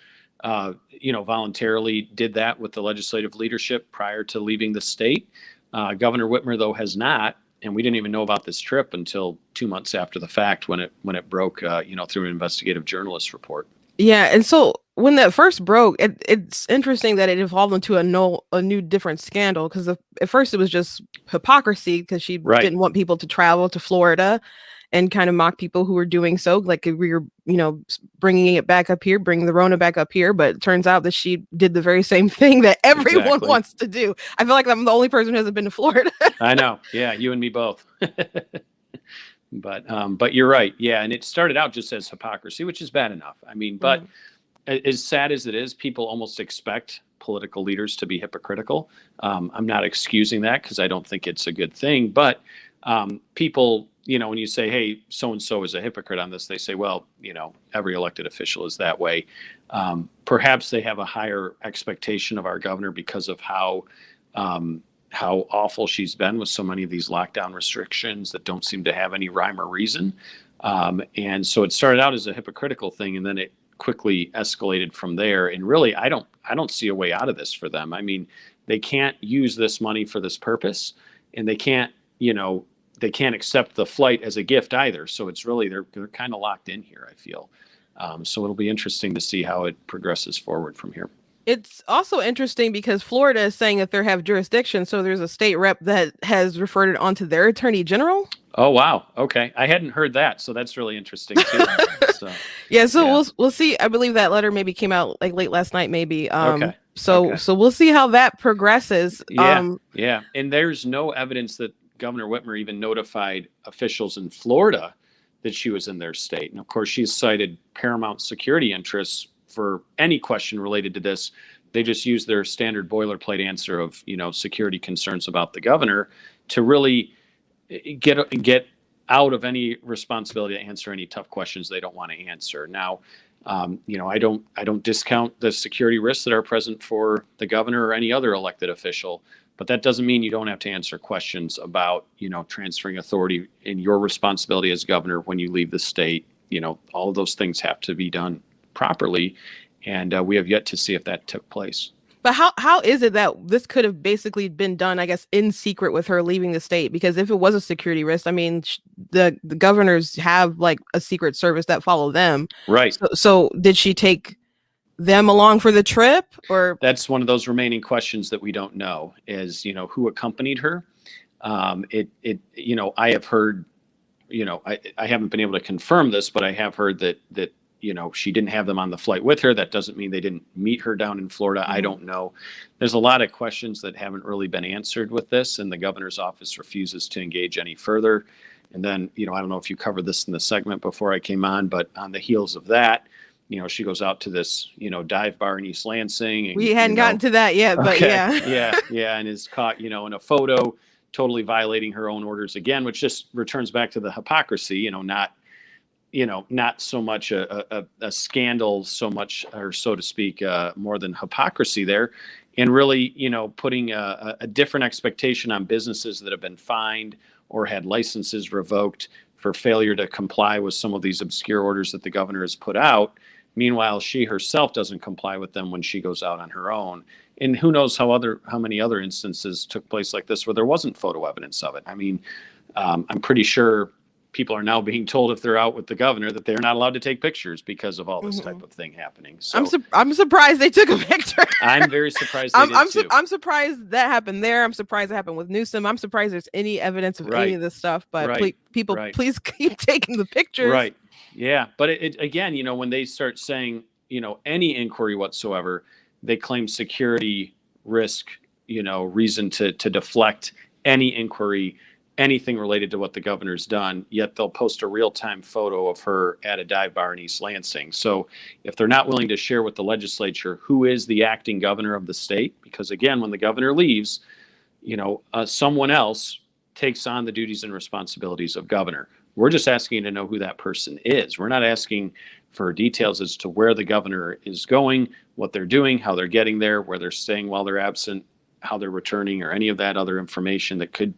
voluntarily did that with the legislative leadership prior to leaving the state. Governor Whitmer, though, has not. And we didn't even know about this trip until 2 months after the fact when it broke, through an investigative journalist report. Yeah, and so when that first broke, it's interesting that it evolved into a new different scandal because at first it was just hypocrisy because she didn't want people to travel to Florida and kind of mock people who were doing so. Like we were, bringing it back up here, bringing the Rona back up here. But it turns out that she did the very same thing that everyone wants to do. I feel like I'm the only person who hasn't been to Florida. I know. Yeah, you and me both. But you're right. Yeah. And it started out just as hypocrisy, which is bad enough. I mean, but as sad as it is, people almost expect political leaders to be hypocritical. I'm not excusing that because I don't think it's a good thing. But people, when you say, hey, so-and-so is a hypocrite on this, they say, well, every elected official is that way. Perhaps they have a higher expectation of our governor because of how awful she's been with so many of these lockdown restrictions that don't seem to have any rhyme or reason. And so it started out as a hypocritical thing, and then it quickly escalated from there. And really, I don't see a way out of this for them. I mean, they can't use this money for this purpose, and they can't accept the flight as a gift either. So it's really, they're kind of locked in here, I feel. So it'll be interesting to see how it progresses forward from here. It's also interesting because Florida is saying that they have jurisdiction. So there's a state rep that has referred it on to their attorney general. Oh, wow. Okay. I hadn't heard that. So that's really interesting too. We'll see. I believe that letter maybe came out like late last night, maybe. Okay. So we'll see how that progresses. Yeah. And there's no evidence that Governor Whitmer even notified officials in Florida that she was in their state. And of course, she's cited paramount security interests for any question related to this. They just use their standard boilerplate answer of, security concerns about the governor to really get out of any responsibility to answer any tough questions they don't want to answer. Now, I don't discount the security risks that are present for the governor or any other elected official, but that doesn't mean you don't have to answer questions about, transferring authority in your responsibility as governor when you leave the state. All of those things have to be done properly, and we have yet to see if that took place. But how is it that this could have basically been done, I guess, in secret with her leaving the state? Because if it was a security risk, I mean, the governors have like a secret service that follow them. Right. So did she take them along for the trip, or? That's one of those remaining questions that we don't know is, who accompanied her. I have heard, I haven't been able to confirm this, but I have heard that she didn't have them on the flight with her. That doesn't mean they didn't meet her down in Florida. I don't know. There's a lot of questions that haven't really been answered with this, and the governor's office refuses to engage any further. And then, I don't know if you covered this in the segment before I came on, but on the heels of that, she goes out to this, dive bar in East Lansing. And, we hadn't gotten to that yet, but yeah. And is caught, in a photo, totally violating her own orders again, which just returns back to the hypocrisy, not so much a scandal, so much, or so to speak, more than hypocrisy there. And really, putting a different expectation on businesses that have been fined or had licenses revoked for failure to comply with some of these obscure orders that the governor has put out. Meanwhile, she herself doesn't comply with them when she goes out on her own. And who knows how many other instances took place like this where there wasn't photo evidence of it. I mean, I'm pretty sure people are now being told if they're out with the governor that they're not allowed to take pictures because of all this type of thing happening. So I'm surprised they took a picture. I'm very surprised they did too. I'm surprised that happened there. I'm surprised it happened with Newsom. I'm surprised there's any evidence of any of this stuff. But please keep taking the pictures. Right. Yeah. But it again, when they start saying, any inquiry whatsoever, they claim security risk, reason to deflect any inquiry, anything related to what the governor's done, yet they'll post a real-time photo of her at a dive bar in East Lansing. So if they're not willing to share with the legislature who is the acting governor of the state, because again, when the governor leaves, someone else takes on the duties and responsibilities of governor. We're just asking to know who that person is. We're not asking for details as to where the governor is going, what they're doing, how they're getting there, where they're staying while they're absent, how they're returning, or any of that other information that could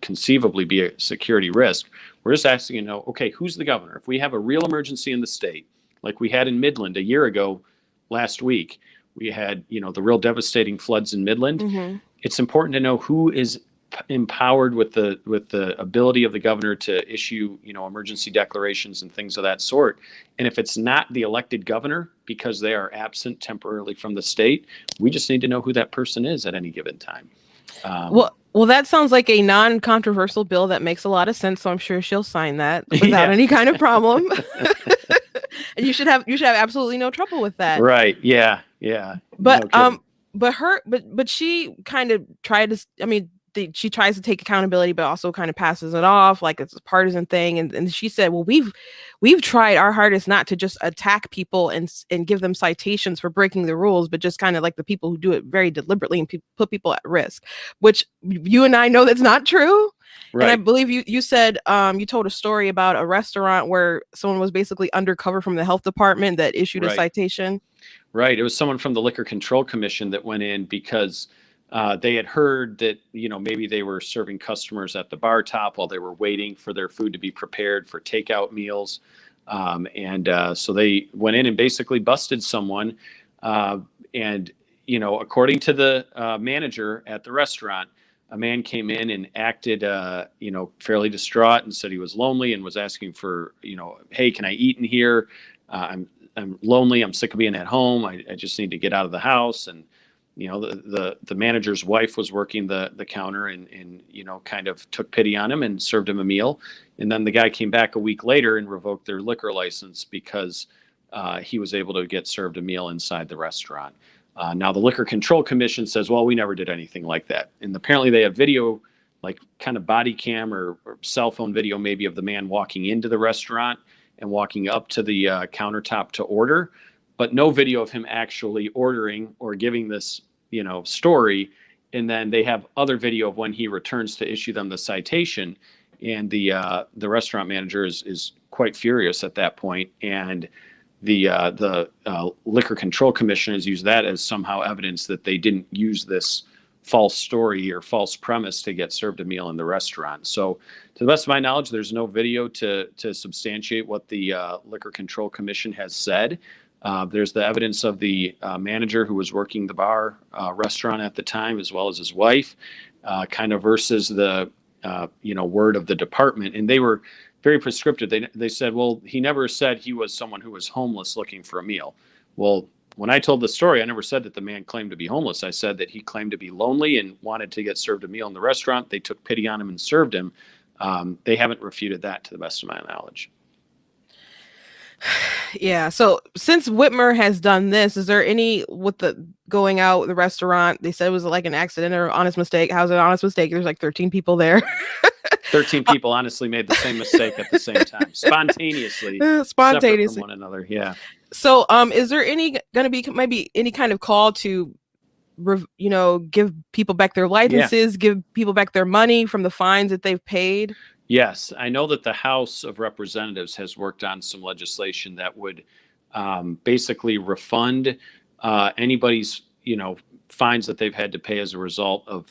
conceivably be a security risk. We're just asking to know, okay, who's the governor? If we have a real emergency in the state, like we had in Midland a year ago last week, we had, the real devastating floods in Midland. It's important to know who is empowered with the ability of the governor to issue, emergency declarations and things of that sort. And if it's not the elected governor because they are absent temporarily from the state, we just need to know who that person is at any given time. Well, that sounds like a non-controversial bill that makes a lot of sense. So I'm sure she'll sign that without any kind of problem. And you should have absolutely no trouble with that. Right. Yeah. But but she kind of tried to, she tries to take accountability, but also kind of passes it off like it's a partisan thing. And she said, well, we've tried our hardest not to just attack people and give them citations for breaking the rules, but just kind of like the people who do it very deliberately and put people at risk, which you and I know that's not true. Right. And I believe you said you told a story about a restaurant where someone was basically undercover from the health department that issued a Right. citation. Right. It was someone from the Liquor Control Commission that went in because they had heard that, maybe they were serving customers at the bar top while they were waiting for their food to be prepared for takeout meals. So they went in and basically busted someone. And according to the manager at the restaurant, a man came in and acted, fairly distraught and said he was lonely and was asking for, hey, can I eat in here? I'm lonely. I'm sick of being at home. I just need to get out of the house. And, the manager's wife was working the counter and kind of took pity on him and served him a meal. And then the guy came back a week later and revoked their liquor license because he was able to get served a meal inside the restaurant. Now the Liquor Control Commission says, well, we never did anything like that. And apparently they have video, like kind of body cam or cell phone video maybe of the man walking into the restaurant and walking up to the countertop to order, but no video of him actually ordering or giving this, story. And then they have other video of when he returns to issue them the citation. And the restaurant manager is quite furious at that point. And the Liquor Control Commission has used that as somehow evidence that they didn't use this false story or false premise to get served a meal in the restaurant. So to the best of my knowledge, there's no video to substantiate what the Liquor Control Commission has said. There's the evidence of the manager who was working the bar restaurant at the time, as well as his wife, kind of versus the word of the department. And they were very prescriptive. They said, well, he never said he was someone who was homeless looking for a meal. Well, when I told the story, I never said that the man claimed to be homeless. I said that he claimed to be lonely and wanted to get served a meal in the restaurant. They took pity on him and served him. They haven't refuted that to the best of my knowledge. Yeah. So since Whitmer has done this, is there any with the going out the restaurant? They said it was like an accident or honest mistake. How's it an honest mistake? There's like 13 people there. 13 people honestly made the same mistake at the same time, spontaneously, separate from one another. Yeah. So, is there going to be maybe any kind of call to, give people back their licenses, give people back their money from the fines that they've paid? Yes, I know that the House of Representatives has worked on some legislation that would basically refund anybody's, fines that they've had to pay as a result of,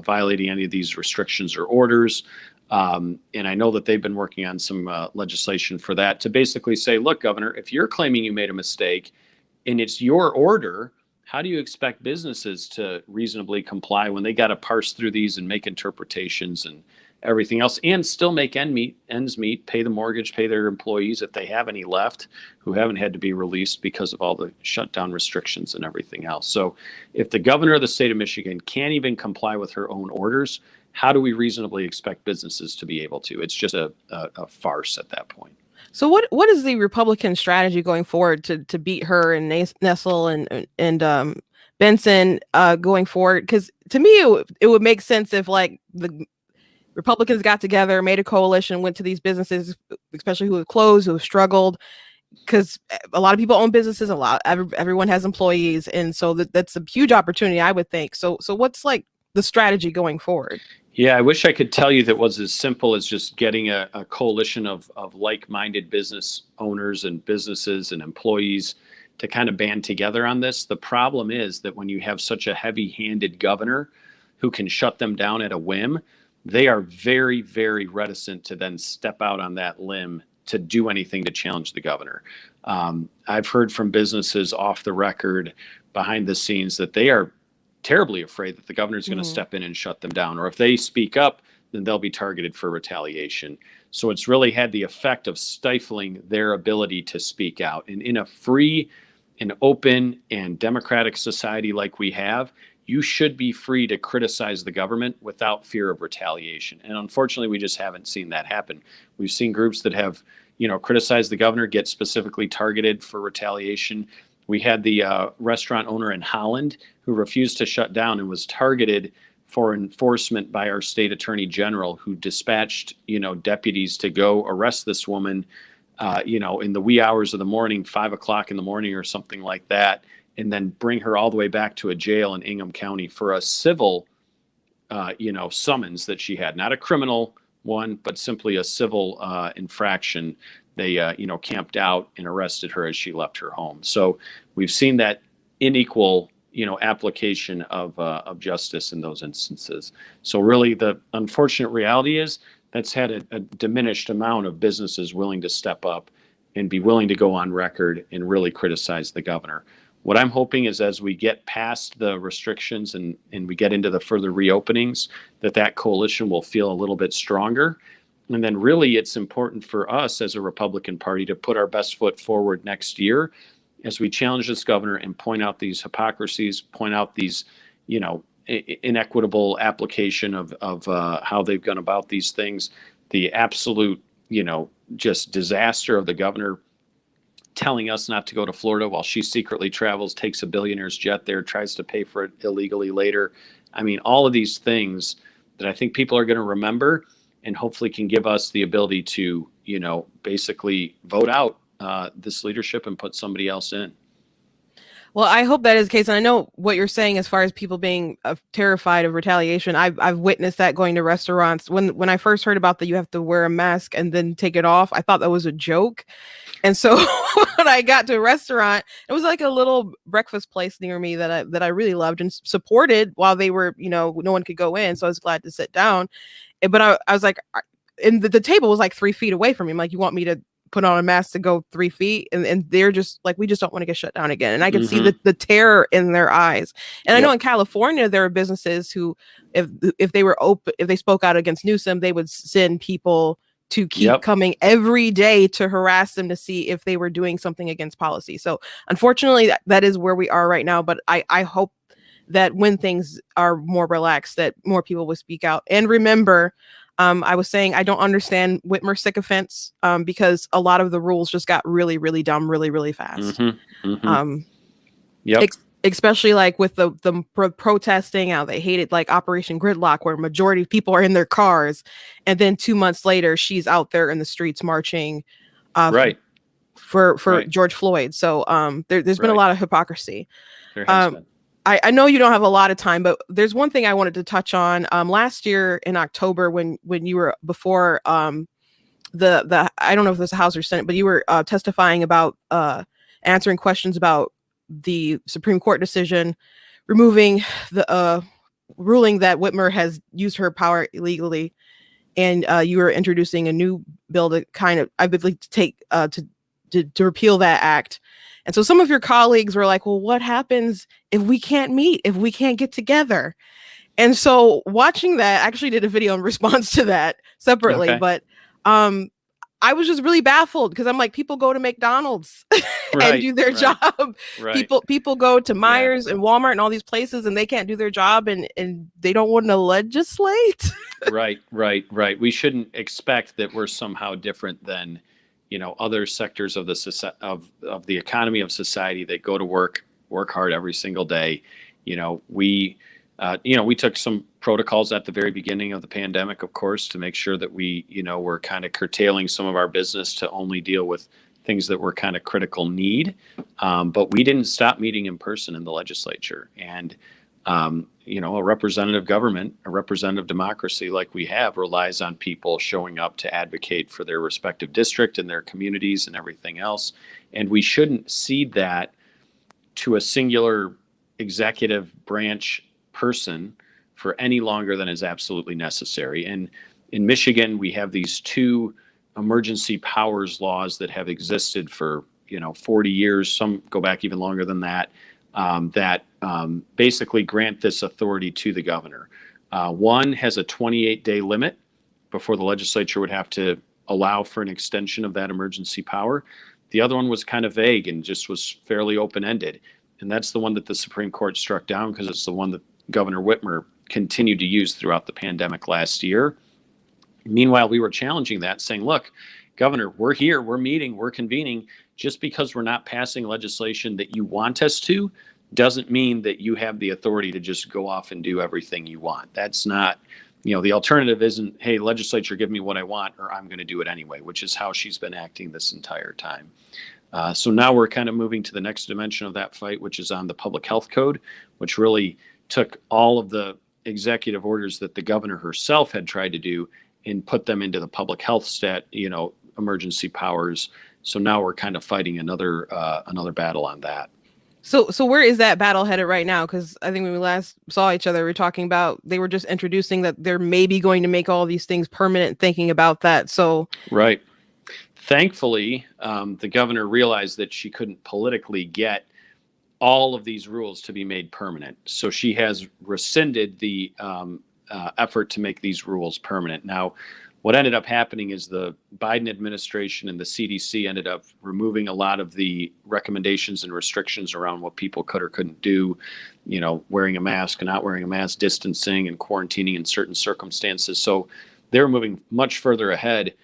violating any of these restrictions or orders. And I know that they've been working on some legislation for that to basically say, look, Governor, if you're claiming you made a mistake and it's your order, how do you expect businesses to reasonably comply when they got to parse through these and make interpretations and everything else and still make ends meet, pay the mortgage, pay their employees if they have any left who haven't had to be released because of all the shutdown restrictions and everything else. So if the governor of the state of Michigan can't even comply with her own orders, how do we reasonably expect businesses to be able to? It's just a farce at that point. So what is the Republican strategy going forward to beat her and Nessel and Benson going forward? Because to me, it would make sense if like the Republicans got together, made a coalition, went to these businesses, especially who have closed, who have struggled, because a lot of people own businesses, everyone has employees, and so that's a huge opportunity, I would think. So what's like the strategy going forward? Yeah, I wish I could tell you that was as simple as just getting a coalition of like-minded business owners and businesses and employees to kind of band together on this. The problem is that when you have such a heavy-handed governor who can shut them down at a whim, they are very, very reticent to then step out on that limb to do anything to challenge the governor. I've heard from businesses off the record, behind the scenes, that they are terribly afraid that the governor is going to step in and shut them down, or if they speak up, then they'll be targeted for retaliation. So it's really had the effect of stifling their ability to speak out. And in a free and open and democratic society like we have, you should be free to criticize the government without fear of retaliation. And unfortunately, we just haven't seen that happen. We've seen groups that have, criticized the governor get specifically targeted for retaliation. We had the restaurant owner in Holland who refused to shut down and was targeted for enforcement by our state attorney general, who dispatched, deputies to go arrest this woman, in the wee hours of the morning, 5 o'clock in the morning or something like that, and then bring her all the way back to a jail in Ingham County for a civil, summons that she had, not a criminal one, but simply a civil infraction. They, camped out and arrested her as she left her home. So we've seen that unequal, application of justice in those instances. So really, the unfortunate reality is that's had a diminished amount of businesses willing to step up and be willing to go on record and really criticize the governor. What I'm hoping is, as we get past the restrictions and we get into the further reopenings, that coalition will feel a little bit stronger. And then really, it's important for us as a Republican Party to put our best foot forward next year as we challenge this governor and point out these hypocrisies, point out these, inequitable application of how they've gone about these things, the absolute, just disaster of the governor telling us not to go to Florida while she secretly travels, takes a billionaire's jet there, tries to pay for it illegally later. I mean, all of these things that I think people are going to remember and hopefully can give us the ability to, basically vote out this leadership and put somebody else in. Well, I hope that is the case. And I know what you're saying as far as people being terrified of retaliation. I've witnessed that going to restaurants. When I first heard about that, you have to wear a mask and then take it off, I thought that was a joke. And so when I got to a restaurant, it was like a little breakfast place near me that I really loved and supported while they were, no one could go in. So I was glad to sit down. But I was like, and the table was like 3 feet away from me. I'm like, you want me to put on a mask to go 3 feet? And they're just like, we just don't want to get shut down again. And I could see the terror in their eyes. And I know in California, there are businesses who, if they were open, if they spoke out against Newsom, they would send people to keep coming every day to harass them to see if they were doing something against policy. So unfortunately, that is where we are right now. But I hope that when things are more relaxed, that more people will speak out. And remember, I was saying I don't understand Whitmer sycophants because a lot of the rules just got really, really dumb really, really fast. Especially like with the protesting, how they hated like Operation Gridlock, where majority of people are in their cars, and then 2 months later she's out there in the streets marching for George Floyd. So there's been a lot of hypocrisy. There has been. I know you don't have a lot of time, but there's one thing I wanted to touch on. Last year in October, when you were before the I don't know if it was the House or Senate, but you were testifying about answering questions about the Supreme Court decision removing the ruling that Whitmer has used her power illegally, and you were introducing a new bill to kind of, I believe, to take to repeal that act. And so some of your colleagues were like, well, what happens if we can't meet, if we can't get together? And so watching that, I actually did a video in response to that separately, but I was just really baffled because I'm like, people go to McDonald's and do their job. People go to Myers and Walmart and all these places and they can't do their job and they don't want to legislate. Right. We shouldn't expect that we're somehow different than, other sectors of the economy of society that go to work hard every single day. We took some protocols at the very beginning of the pandemic, of course, to make sure that we, were kind of curtailing some of our business to only deal with things that were kind of critical need. But we didn't stop meeting in person in the legislature. And, a representative government, a representative democracy like we have relies on people showing up to advocate for their respective district and their communities and everything else. And we shouldn't cede that to a singular executive branch person for any longer than is absolutely necessary. And in Michigan, we have these two emergency powers laws that have existed for 40 years. Some go back even longer than that. That basically grant this authority to the governor. One has a 28-day limit before the legislature would have to allow for an extension of that emergency power. The other one was kind of vague and just was fairly open-ended. And that's the one that the Supreme Court struck down because it's the one that Governor Whitmer continued to use throughout the pandemic last year. Meanwhile, we were challenging that, saying, look, Governor, we're here, we're meeting, we're convening. Just because we're not passing legislation that you want us to doesn't mean that you have the authority to just go off and do everything you want. That's not, the alternative isn't, hey, legislature, give me what I want, or I'm going to do it anyway, which is how she's been acting this entire time. So now we're kind of moving to the next dimension of that fight, which is on the public health code, which really took all of the executive orders that the governor herself had tried to do and put them into the public health emergency powers. So now we're kind of fighting another battle on that. So where is that battle headed right now? Because I think when we last saw each other, we were talking about they were just introducing that they're maybe going to make all these things permanent, thinking about that. So right. Thankfully, the governor realized that she couldn't politically get all of these rules to be made permanent. So she has rescinded the effort to make these rules permanent. Now, what ended up happening is the Biden administration and the CDC ended up removing a lot of the recommendations and restrictions around what people could or couldn't do, wearing a mask and not wearing a mask, distancing and quarantining in certain circumstances. So they're moving much further ahead,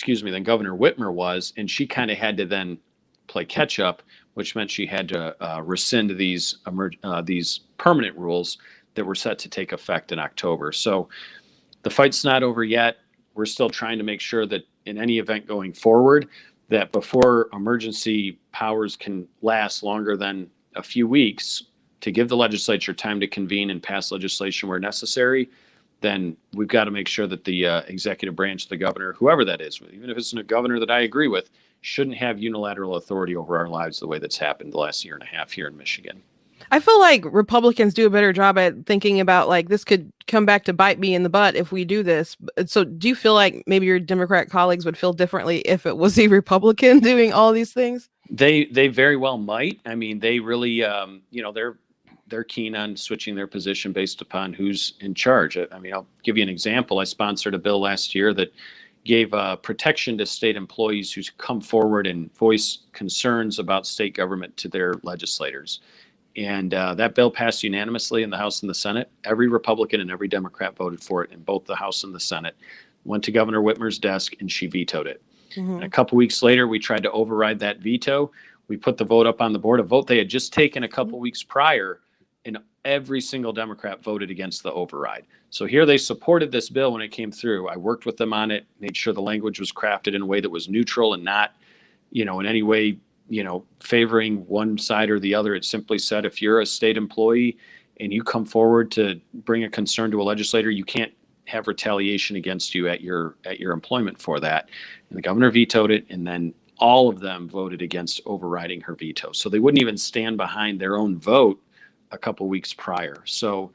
than Governor Whitmer was, and she kind of had to then play catch up, which meant she had to rescind these permanent rules that were set to take effect in October. So the fight's not over yet. We're still trying to make sure that in any event going forward, that before emergency powers can last longer than a few weeks, to give the legislature time to convene and pass legislation where necessary, then we've got to make sure that the executive branch, the governor, whoever that is, even if it's a governor that I agree with, shouldn't have unilateral authority over our lives the way that's happened the last year and a half here in Michigan. I feel like Republicans do a better job at thinking about like this could come back to bite me in the butt if we do this. So do you feel like maybe your Democrat colleagues would feel differently if it was a Republican doing all these things? They very well might. I mean, they really, they're keen on switching their position based upon who's in charge. I mean, I'll give you an example. I sponsored a bill last year that gave protection to state employees who come forward and voice concerns about state government to their legislators. And that bill passed unanimously in the House and the Senate. Every Republican and every Democrat voted for it in both the House and the Senate. Went to Governor Whitmer's desk and she vetoed it. Mm-hmm. And a couple weeks later, we tried to override that veto. We put the vote up on the board, a vote they had just taken a couple weeks prior, and every single Democrat voted against the override. So here they supported this bill when it came through. I worked with them on it, made sure the language was crafted in a way that was neutral and not, in any way, favoring one side or the other. It simply said, if you're a state employee and you come forward to bring a concern to a legislator, you can't have retaliation against you at your employment for that. And the governor vetoed it, and then all of them voted against overriding her veto. So they wouldn't even stand behind their own vote a couple weeks prior. So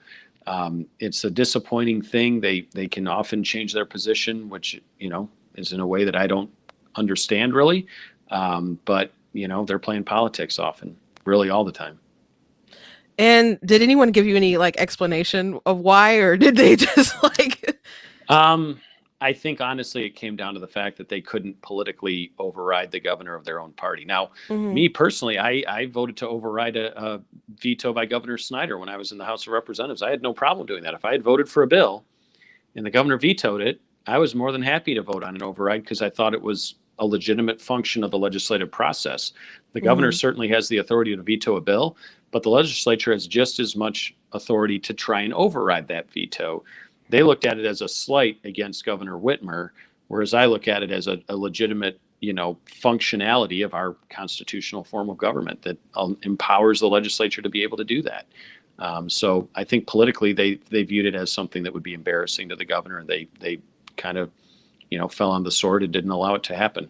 it's a disappointing thing. They can often change their position, which, is in a way that I don't understand really. But they're playing politics often, really all the time. And did anyone give you any explanation of why, or did they just I think honestly, it came down to the fact that they couldn't politically override the governor of their own party. Now, me personally, I voted to override a veto by Governor Snyder when I was in the House of Representatives. I had no problem doing that. If I had voted for a bill and the governor vetoed it, I was more than happy to vote on an override because I thought it was a legitimate function of the legislative process. The governor certainly has the authority to veto a bill, but the legislature has just as much authority to try and override that veto. They looked at it as a slight against Governor Whitmer, whereas I look at it as a legitimate, functionality of our constitutional form of government that empowers the legislature to be able to do that. So I think politically they viewed it as something that would be embarrassing to the governor, and they kind of fell on the sword and didn't allow it to happen.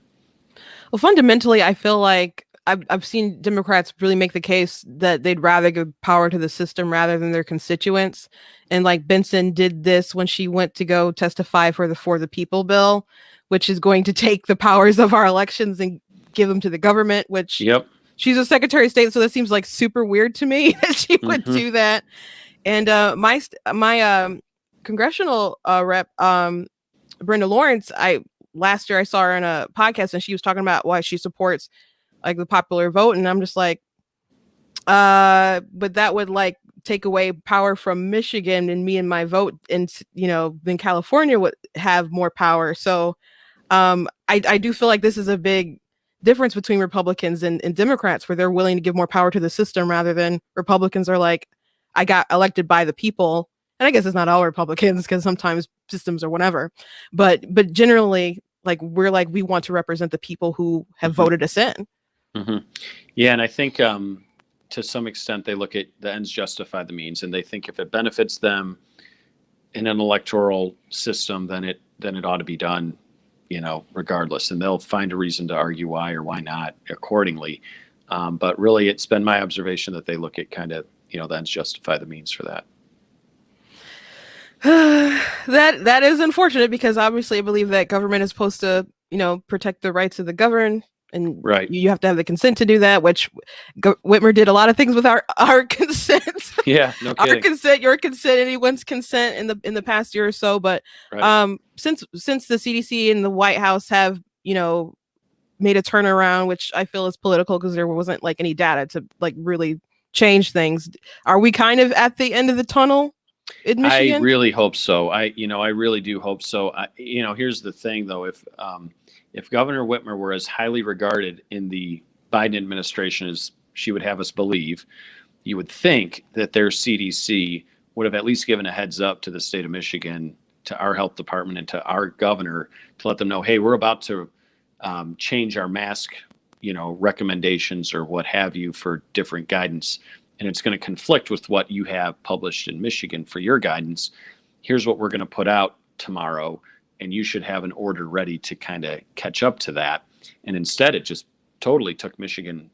Well, fundamentally, I feel like I've seen Democrats really make the case that they'd rather give power to the system rather than their constituents. And Benson did this when she went to go testify for the People bill, which is going to take the powers of our elections and give them to the government, which she's a Secretary of State. So that seems super weird to me that she would do that. And my congressional rep, Brenda Lawrence, last year I saw her in a podcast and she was talking about why she supports the popular vote, and I'm just but that would take away power from Michigan, and me and my vote, and then California would have more power. So I do feel like this is a big difference between Republicans and Democrats, where they're willing to give more power to the system rather than Republicans are like, I got elected by the people. And I guess it's not all Republicans, because sometimes systems or whatever, but generally, like, we're like, we want to represent the people who have voted us in. Yeah, and I think to some extent they look at the ends justify the means, and they think if it benefits them in an electoral system, then it ought to be done, regardless, and they'll find a reason to argue why or why not accordingly. But really, it's been my observation that they look at kind of, the ends justify the means for that. That is unfortunate, because obviously I believe that government is supposed to, protect the rights of the governed, and right. You have to have the consent to do that, which Whitmer did a lot of things with our consent. Yeah, no kidding. Our consent, your consent, anyone's consent in the past year or so. But right. Since the CDC and the White House have, made a turnaround, which I feel is political, because there wasn't like any data to like really change things. Are we kind of at the end of the tunnel in Michigan? I really hope so. I really do hope so. Here's the thing though, if Governor Whitmer were as highly regarded in the Biden administration as she would have us believe, you would think that their CDC would have at least given a heads up to the state of Michigan, to our health department, and to our governor, to let them know, hey, we're about to change our mask, recommendations or what have you for different guidance. And it's going to conflict with what you have published in Michigan for your guidance. Here's what we're going to put out tomorrow, and you should have an order ready to kind of catch up to that. And instead, it just totally took Michigan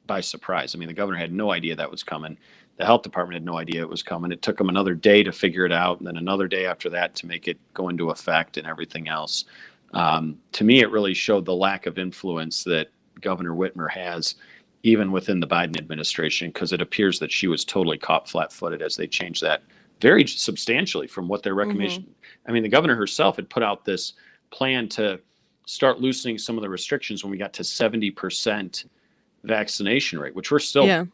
by surprise. I mean, the governor had no idea that was coming. The health department had no idea it was coming. It took them another day to figure it out, and then another day after that to make it go into effect and everything else. To me, it really showed the lack of influence that Governor Whitmer has, even within the Biden administration, because it appears that she was totally caught flat-footed as they changed that very substantially from what their recommendation. I mean, the governor herself had put out this plan to start loosening some of the restrictions when we got to 70% vaccination rate, which we're still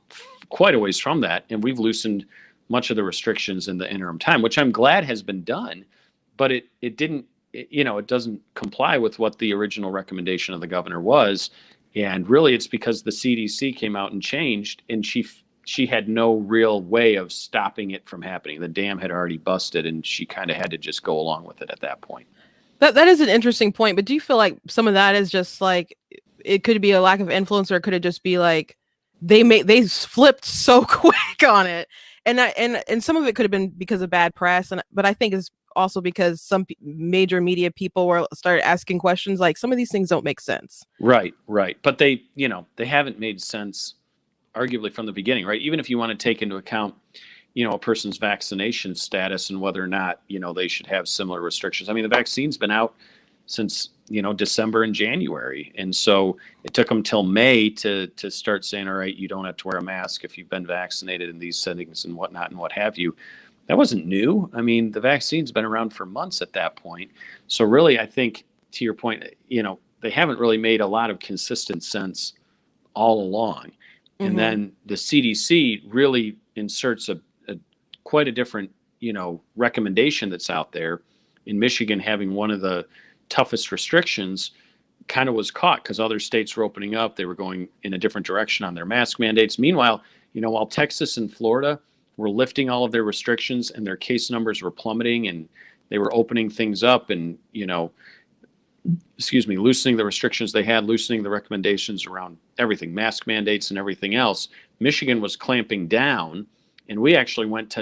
quite a ways from that. And we've loosened much of the restrictions in the interim time, which I'm glad has been done, but it didn't, it doesn't comply with what the original recommendation of the governor was. And really, it's because the CDC came out and changed, and she had no real way of stopping it from happening. The dam had already busted, and she kind of had to just go along with it at that point. That is an interesting point, but do you feel like some of that is just like, it could be a lack of influence, or could it just be like they flipped so quick on it, and some of it could have been because of bad press, but I think it's also because some major media people started asking questions like, some of these things don't make sense. Right. But they haven't made sense arguably from the beginning, right? Even if you want to take into account, a person's vaccination status and whether or not, they should have similar restrictions. I mean, the vaccine's been out since, December and January. And so it took them till May to start saying, all right, you don't have to wear a mask if you've been vaccinated in these settings and whatnot and what have you. That wasn't new. I mean, the vaccine's been around for months at that point. So really, I think, to your point, they haven't really made a lot of consistent sense all along. Mm-hmm. And then the CDC really inserts quite a different, recommendation that's out there. In Michigan, having one of the toughest restrictions, kind of was caught because other states were opening up. They were going in a different direction on their mask mandates. Meanwhile, while Texas and Florida were lifting all of their restrictions and their case numbers were plummeting, and they were opening things up and, loosening the restrictions they had, loosening the recommendations around everything, mask mandates and everything else. Michigan was clamping down, and we actually went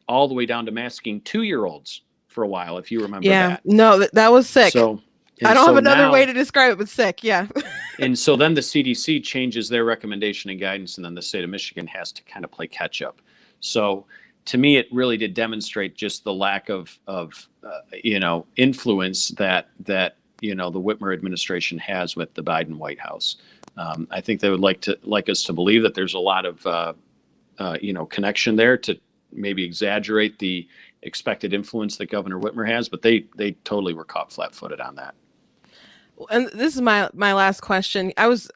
all the way down to masking 2-year-olds for a while, if you remember that. No, that was sick. I don't have another way to describe it, but sick, yeah. And so then the CDC changes their recommendation and guidance, and then the state of Michigan has to kind of play catch up. So to me, it really did demonstrate just the lack of influence that the Whitmer administration has with the Biden White House. I think they would like us to believe that there's a lot of connection there to maybe exaggerate the expected influence that Governor Whitmer has, but they totally were caught flat-footed on that. And this is my last question. I was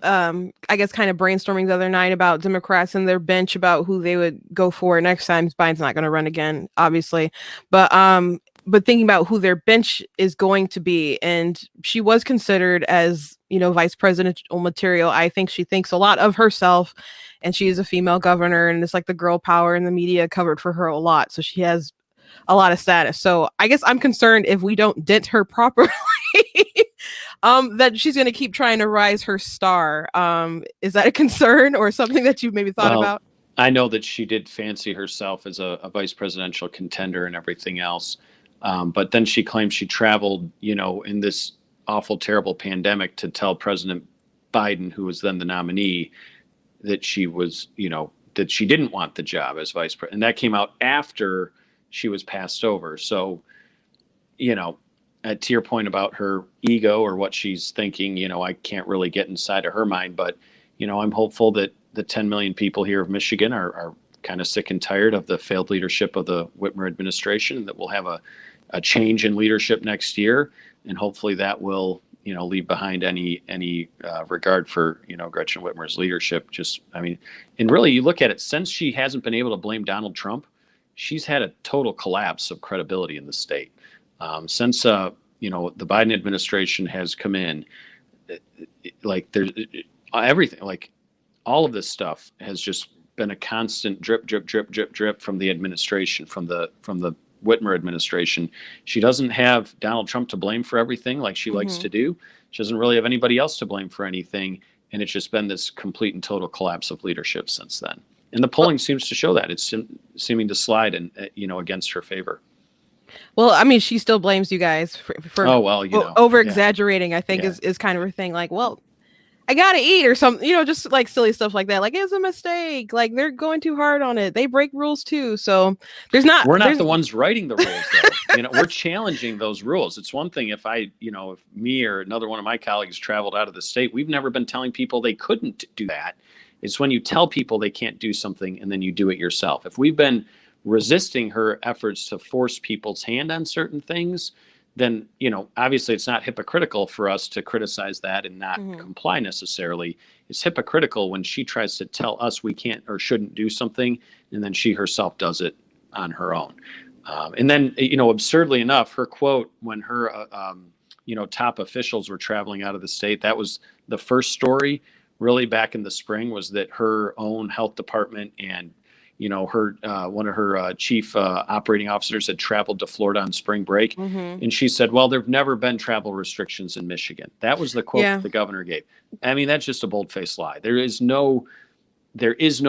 I guess kind of brainstorming the other night about Democrats and their bench about who they would go for next time. Biden's not going to run again, obviously. But but thinking about who their bench is going to be, and she was considered as, vice presidential material. I think she thinks a lot of herself, and she is a female governor, and it's like the girl power in the media covered for her a lot. So she has a lot of status. So I guess I'm concerned if we don't dent her properly, that she's going to keep trying to rise her star. Is that a concern or something that you've maybe thought about? I know that she did fancy herself as a vice presidential contender and everything else. But then she claims she traveled, in this awful, terrible pandemic to tell President Biden, who was then the nominee, that she was, that she didn't want the job as vice president. And that came out after she was passed over. So, to your point about her ego or what she's thinking, I can't really get inside of her mind. But, I'm hopeful that the 10 million people here of Michigan are kind of sick and tired of the failed leadership of the Whitmer administration, and that we'll have a change in leadership next year, and hopefully that will, leave behind any regard for, Gretchen Whitmer's leadership. And really, you look at it, since she hasn't been able to blame Donald Trump, she's had a total collapse of credibility in the state. Since the Biden administration has come in, there's everything, all of this stuff has just been a constant drip, drip, drip, drip, drip from the administration, from the Whitmer administration. She doesn't have Donald Trump to blame for everything like she likes to do. She doesn't really have anybody else to blame for anything. And it's just been this complete and total collapse of leadership since then. And the polling seems to show that. It's seeming to slide against her favor. Well, I mean, she still blames you guys for over exaggerating, I think is kind of her thing. Like, well, I gotta eat or something, just like silly stuff like that. Like, it's a mistake. Like, they're going too hard on it. They break rules too. So we're not the ones writing the rules, though. We're challenging those rules. It's one thing if if me or another one of my colleagues traveled out of the state, we've never been telling people they couldn't do that. It's when you tell people they can't do something and then you do it yourself. If we've been resisting her efforts to force people's hand on certain things, then, obviously it's not hypocritical for us to criticize that and not comply necessarily. It's hypocritical when she tries to tell us we can't or shouldn't do something, and then she herself does it on her own. And then, absurdly enough, her quote when her, top officials were traveling out of the state, that was the first story really back in the spring, was that her own health department and her one of her chief operating officers had traveled to Florida on spring break. And she said, well, there've never been travel restrictions in Michigan. That was the quote that the governor gave. I mean, that's just a bold-faced lie. There is no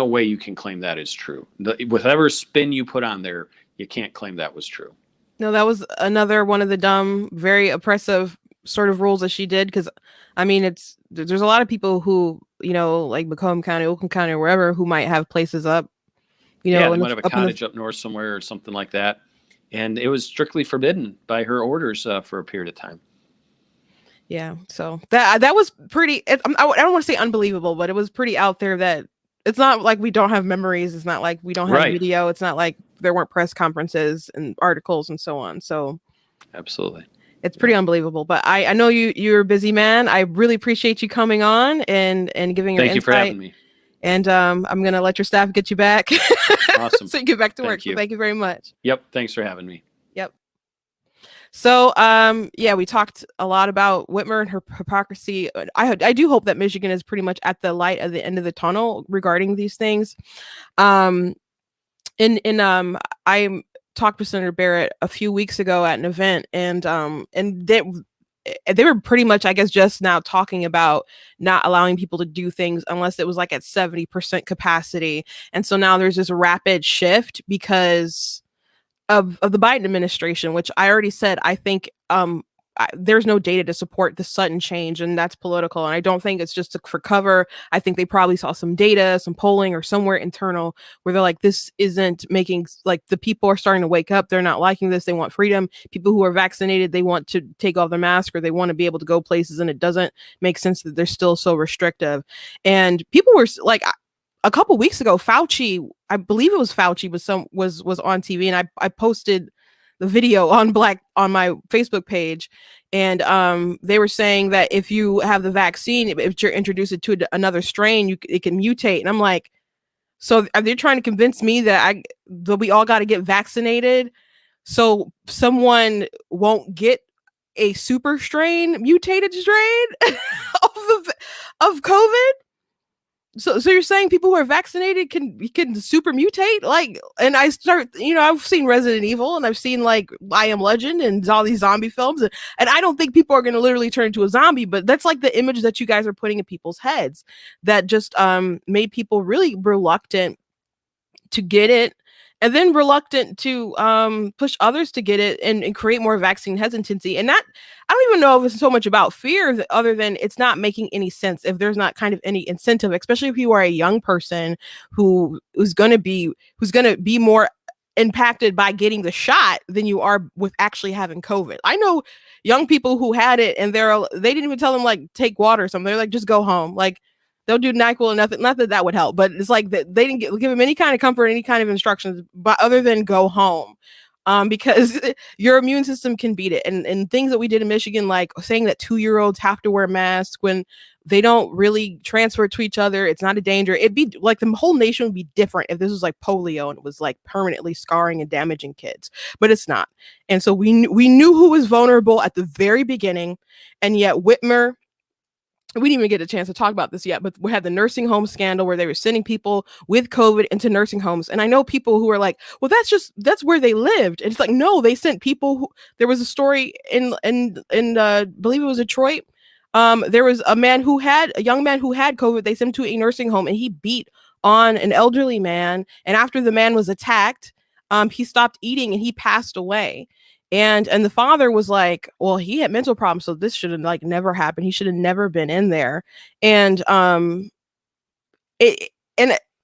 way you can claim that is true. Whatever spin you put on there, you can't claim that was true. No, that was another one of the dumb, very oppressive sort of rules that she did. Because, I mean, there's a lot of people who, like Macomb County, Oakland County, or wherever, who might have places up. They might have a cottage up north somewhere or something like that. And it was strictly forbidden by her orders for a period of time. Yeah. So that was pretty, I don't want to say unbelievable, but it was pretty out there that it's not like we don't have memories. It's not like we don't have video. It's not like there weren't press conferences and articles and so on. So absolutely. It's pretty unbelievable. But I know you're a busy man. I really appreciate you coming on and giving your insight. Thank you for having me. And I'm going to let your staff get you back. Awesome. So you get back to work. So thank you very much. Yep. Thanks for having me. Yep. So, we talked a lot about Whitmer and her hypocrisy. I do hope that Michigan is pretty much at the light at the end of the tunnel regarding these things. I talked with Senator Barrett a few weeks ago at an event, and they were pretty much, I guess, just now talking about not allowing people to do things unless it was like at 70% capacity. And so now there's this rapid shift because of the Biden administration, which I already said, I think there's no data to support the sudden change, and that's political. And I don't think it's just for cover. I think they probably saw some data, some polling or somewhere internal where they're like, this isn't making, like, the people are starting to wake up. They're not liking this. They want freedom. People who are vaccinated, they want to take off their mask or they want to be able to go places, and it doesn't make sense that they're still so restrictive. And people were like, a couple weeks ago, Fauci, I believe it was Fauci, was on TV, and I posted the video on my Facebook page, and they were saying that if you have the vaccine, if you're introduced to another strain, it can mutate. And I'm like, so are they trying to convince me that we all got to get vaccinated so someone won't get a super strain, mutated strain of COVID. So you're saying people who are vaccinated can super mutate? Like, and I start, I've seen Resident Evil and I've seen like I Am Legend and all these zombie films, and I don't think people are going to literally turn into a zombie, but that's like the image that you guys are putting in people's heads that just made people really reluctant to get it, and then reluctant to push others to get it, and create more vaccine hesitancy. And that, I don't even know if it's so much about fear other than it's not making any sense if there's not kind of any incentive, especially if you are a young person who's going to be more impacted by getting the shot than you are with actually having COVID. I know young people who had it and they didn't even tell them like take water or something. They're like, just go home. Like, they'll do NyQuil and nothing. Not that that would help, but it's like that they didn't give him any kind of comfort, any kind of instructions, but other than go home, because your immune system can beat it. And things that we did in Michigan, like saying that 2-year-olds have to wear masks when they don't really transfer to each other. It's not a danger. It'd be like the whole nation would be different if this was like polio and it was like permanently scarring and damaging kids, but it's not. And so we knew who was vulnerable at the very beginning, and yet Whitmer. We didn't even get a chance to talk about this yet, but we had the nursing home scandal where they were sending people with COVID into nursing homes. And I know people who are like, well, that's where they lived. And it's like, no, they sent people who, there was a story in believe it was Detroit. There was a young man who had COVID. They sent him to a nursing home and he beat on an elderly man. And after the man was attacked, he stopped eating and he passed away. And the father was like, well, he had mental problems, so this should have like never happened. He should have never been in there. And it's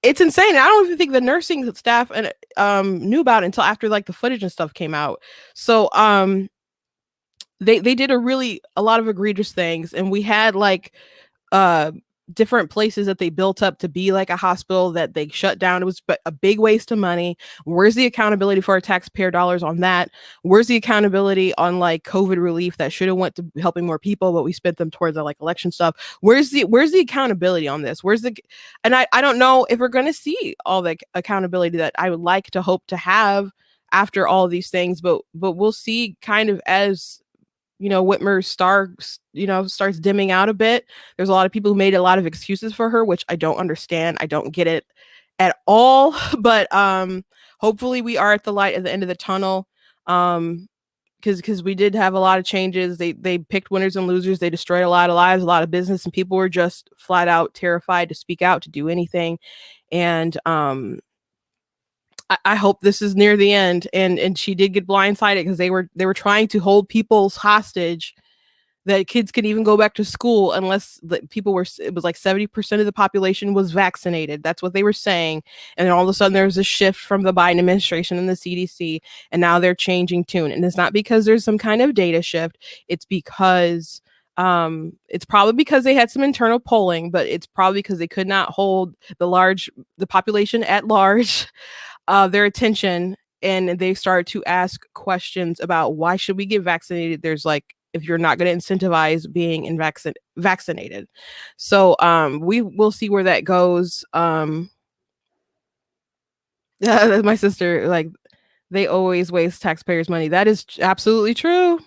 insane. I don't even think the nursing staff knew about it until after like the footage and stuff came out. So they did a lot of egregious things, and we had like different places that they built up to be like a hospital that they shut down. It was a big waste of money. Where's the accountability for our taxpayer dollars on that? Where's the accountability on like COVID relief that should have went to helping more people, but we spent them towards the like election stuff? Where's the accountability on this? And I don't know if we're going to see all the accountability that I would like to hope to have after all of these things, but we'll see kind of as Whitmer's starts dimming out a bit. There's a lot of people who made a lot of excuses for her, which I don't understand. I don't get it at all. But hopefully we are at the light at the end of the tunnel. Because we did have a lot of changes. They picked winners and losers. They destroyed a lot of lives, a lot of business, and people were just flat out terrified to speak out, to do anything. And I hope this is near the end, and she did get blindsided because they were trying to hold people hostage that kids could even go back to school unless it was like 70% of the population was vaccinated. That's what they were saying. And then all of a sudden there was a shift from the Biden administration and the CDC, and now they're changing tune. And it's not because there's some kind of data shift. It's because it's probably because they had some internal polling, but it's probably because they could not hold the population at large their attention, and they started to ask questions about why should we get vaccinated. There's like, if you're not going to incentivize being vaccinated. So we will see where that goes. My sister, like, they always waste taxpayers' money. That is absolutely true.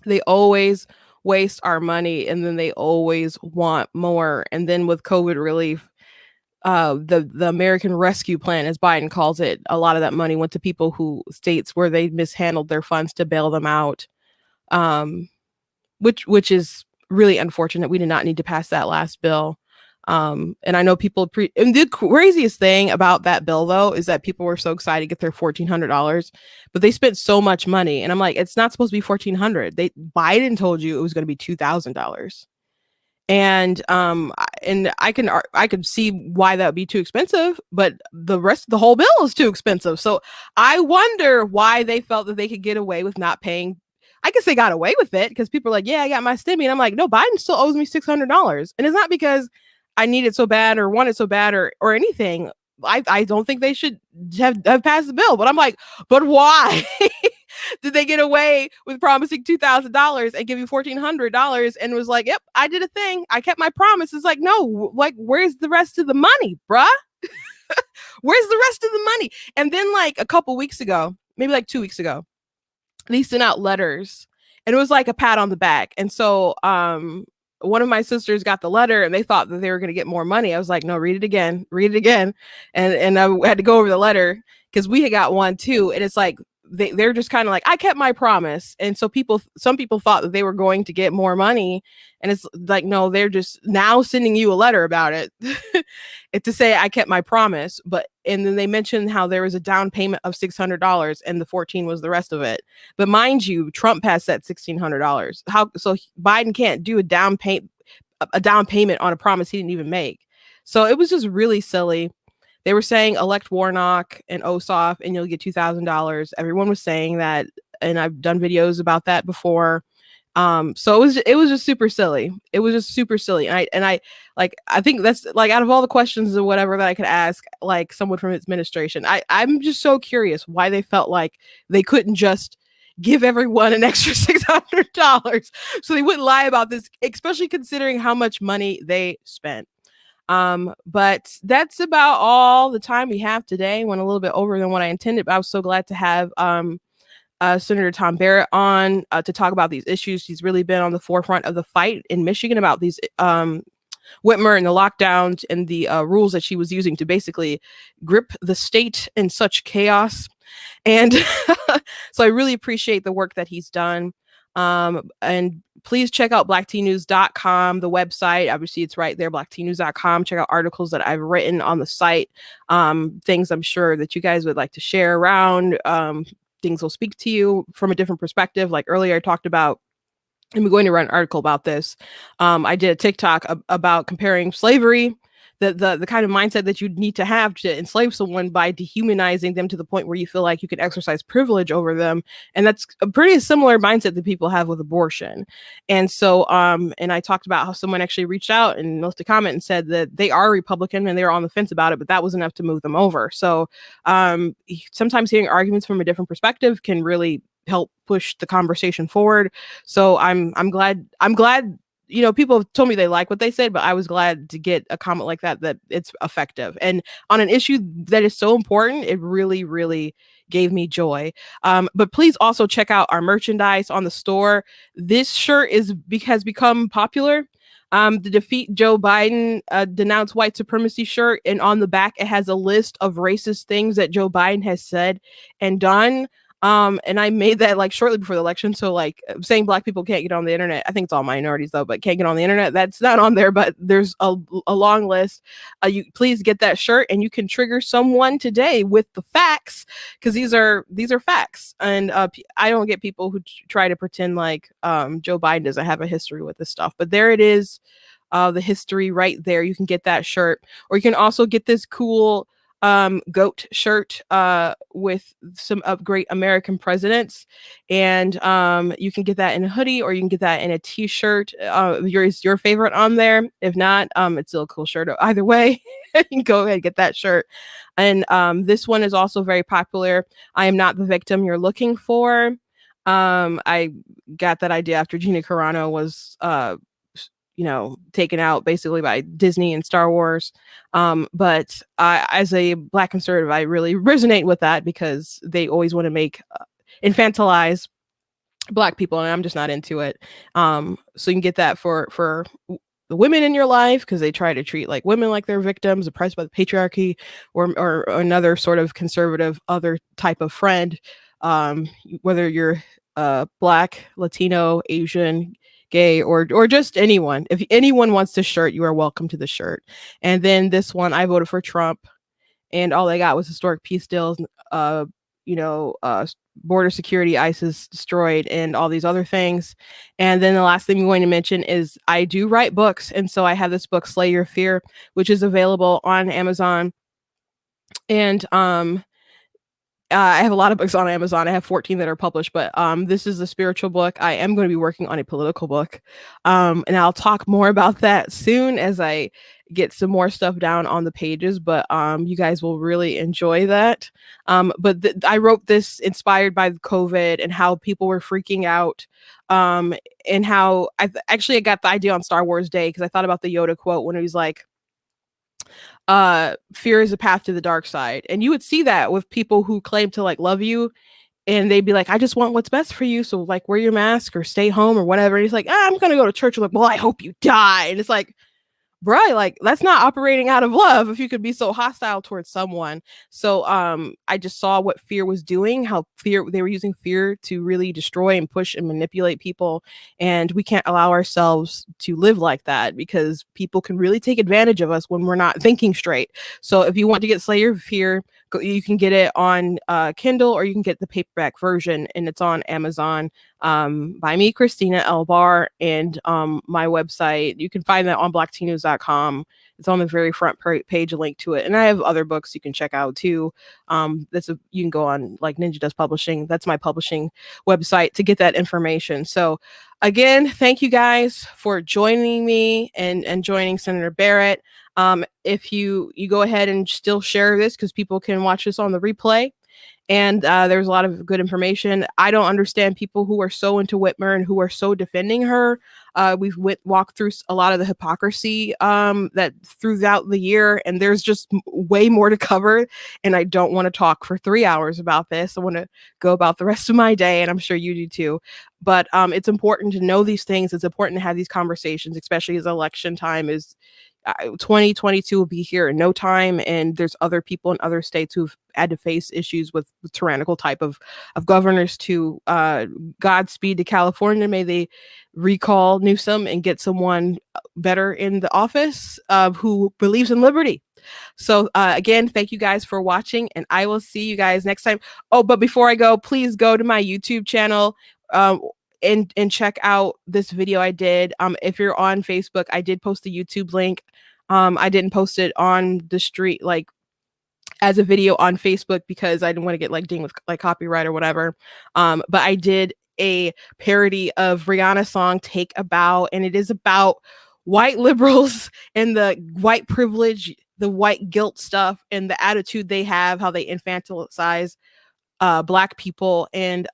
They always waste our money, and then they always want more. And then with COVID relief, the American Rescue Plan, as Biden calls it, a lot of that money went to states where they mishandled their funds to bail them out, which is really unfortunate. We did not need to pass that last bill. And I know people and the craziest thing about that bill, though, is that people were so excited to get their $1,400, but they spent so much money. And I'm like, it's not supposed to be $1,400. Biden told you it was going to be $2,000. And I could see why that would be too expensive, but the whole bill is too expensive. So I wonder why they felt that they could get away with not paying. I guess they got away with it because people are like, yeah, I got my stimmy. And I'm like, no, Biden still owes me $600. And it's not because I need it so bad or want it so bad or anything. I don't think they should have passed the bill, but I'm like, but why did they get away with promising $2,000 and give you $1,400 and was like, yep, I did a thing. I kept my promise. It's like, no, like, where's the rest of the money, bruh? Where's the rest of the money? And then like a couple weeks ago, maybe like 2 weeks ago. They sent out letters, and it was like a pat on the back. And so one of my sisters got the letter, and they thought that they were going to get more money. I was like, no, read it again, and I had to go over the letter because we had got one too. And it's like they're just kind of like, I kept my promise. And so some people thought that they were going to get more money, and it's like, no, they're just now sending you a letter about it to say I kept my promise. And then they mentioned how there was a down payment of $600, and the 14 was the rest of it. But mind you, Trump passed that $1,600. So Biden can't do a down payment on a promise he didn't even make. So it was just really silly. They were saying elect Warnock and Ossoff and you'll get $2,000. Everyone was saying that, and I've done videos about that before. So it was just super silly. It was just super silly. And I think that's like, out of all the questions or whatever that I could ask, like someone from its administration, I'm just so curious why they felt like they couldn't just give everyone an extra $600 so they wouldn't lie about this, especially considering how much money they spent. But that's about all the time we have today. Went a little bit over than what I intended, but I was so glad to have Senator Tom Barrett on to talk about these issues. He's really been on the forefront of the fight in Michigan about these Whitmer and the lockdowns and the rules that she was using to basically grip the state in such chaos. And so I really appreciate the work that he's done. And please check out blacktnews.com, the website. Obviously, it's right there, blacktnews.com. Check out articles that I've written on the site, things I'm sure that you guys would like to share around. Things will speak to you from a different perspective. Like earlier, I talked about, and we're going to write an article about this. I did a TikTok about comparing slavery, the kind of mindset that you need to have to enslave someone by dehumanizing them to the point where you feel like you can exercise privilege over them. And that's a pretty similar mindset that people have with abortion. And so, and I talked about how someone actually reached out and left a comment and said that they are Republican and they were on the fence about it, but that was enough to move them over. So sometimes hearing arguments from a different perspective can really help push the conversation forward. So I'm glad, you know, people have told me they like what they said, but I was glad to get a comment like that it's effective. And on an issue that is so important, it really, really gave me joy. But please also check out our merchandise on the store. This shirt has become popular. The Defeat Joe Biden Denounce White Supremacy shirt. And on the back, it has a list of racist things that Joe Biden has said and done. And I made that like shortly before the election. So like saying black people can't get on the internet. I think it's all minorities though, but can't get on the internet. That's not on there, but there's a long list. You please get that shirt and you can trigger someone today with the facts, because these are facts. And I don't get people who try to pretend like Joe Biden doesn't have a history with this stuff, but there it is. The history right there. You can get that shirt, or you can also get this cool goat shirt with some of great American presidents, and you can get that in a hoodie, or you can get that in a t-shirt. Your favorite on there. If not, it's still a cool shirt either way. You can go ahead and get that shirt. And this one is also very popular. I am not the victim you're looking for. I got that idea after Gina Carano was taken out basically by Disney and Star Wars. But as a black conservative, I really resonate with that, because they always want to make infantilize black people, and I'm just not into it. So you can get that for the women in your life, because they try to treat like women like they're victims oppressed by the patriarchy, or another sort of conservative other type of friend, whether you're black, Latino, Asian, gay, or just anyone. If anyone wants this shirt, you are welcome to the shirt. And then this one, I voted for Trump, and all I got was historic peace deals, border security, ISIS destroyed, and all these other things. And then the last thing I'm going to mention is I do write books, and so I have this book, Slay Your Fear, which is available on Amazon. And I have a lot of books on Amazon. I have 14 that are published, but this is a spiritual book. I am going to be working on a political book, and I'll talk more about that soon as I get some more stuff down on the pages. But you guys will really enjoy that. But I wrote this inspired by COVID and how people were freaking out, and how I got the idea on Star Wars Day, because I thought about the Yoda quote when he was like, fear is a path to the dark side. And you would see that with people who claim to like love you, and they'd be like, I just want what's best for you. So like wear your mask or stay home or whatever. And he's like, I'm going to go to church. I'm like, well, I hope you die. And it's like, bruh, like that's not operating out of love if you could be so hostile towards someone. So I just saw what fear was doing, how they were using fear to really destroy and push and manipulate people. And we can't allow ourselves to live like that, because people can really take advantage of us when we're not thinking straight. So if you want to get Slayer of Fear, you can get it on Kindle, or you can get the paperback version, and it's on Amazon, by me, Christina L. Barr, and my website. You can find that on blacktnews.com. It's on the very front page, a link to it. And I have other books you can check out too. You can go on like Ninja Does Publishing. That's my publishing website to get that information. So again, thank you guys for joining me and joining Senator Barrett. If you go ahead and still share this, because people can watch this on the replay. And there's a lot of good information. I don't understand people who are so into Whitmer and who are so defending her. We've walked through a lot of the hypocrisy that throughout the year, and there's just way more to cover. And I don't want to talk for 3 hours about this. I want to go about the rest of my day, and I'm sure you do too. But it's important to know these things. It's important to have these conversations, especially as election time is. 2022 will be here in no time, and there's other people in other states who've had to face issues with tyrannical type of governors too. Godspeed to California. May they recall Newsom and get someone better in the office who believes in liberty. So again, thank you guys for watching, and I will see you guys next time. Oh, but before I go, please go to my YouTube channel. And check out this video I did. If you're on Facebook, I did post a YouTube link. I didn't post it on the street, like as a video on Facebook, because I didn't want to get like dinged with like copyright or whatever. But I did a parody of Rihanna's song Take a Bow, and it is about white liberals and the white privilege, the white guilt stuff, and the attitude they have, how they infantilize Black people, and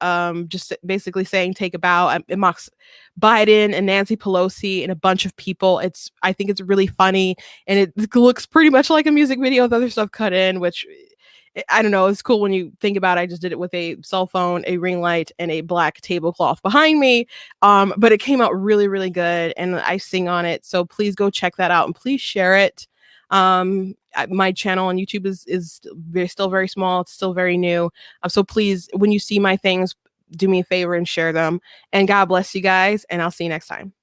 just basically saying take a bow. It mocks Biden and Nancy Pelosi and a bunch of people. I think it's really funny, and it looks pretty much like a music video with other stuff cut in, which I don't know. It's cool when you think about it. I just did it with a cell phone, a ring light, and a black tablecloth behind me. But it came out really, really good, and I sing on it. So please go check that out, and please share it. My channel on YouTube is still very small. It's still very new. So please, when you see my things, do me a favor and share them. And God bless you guys, and I'll see you next time.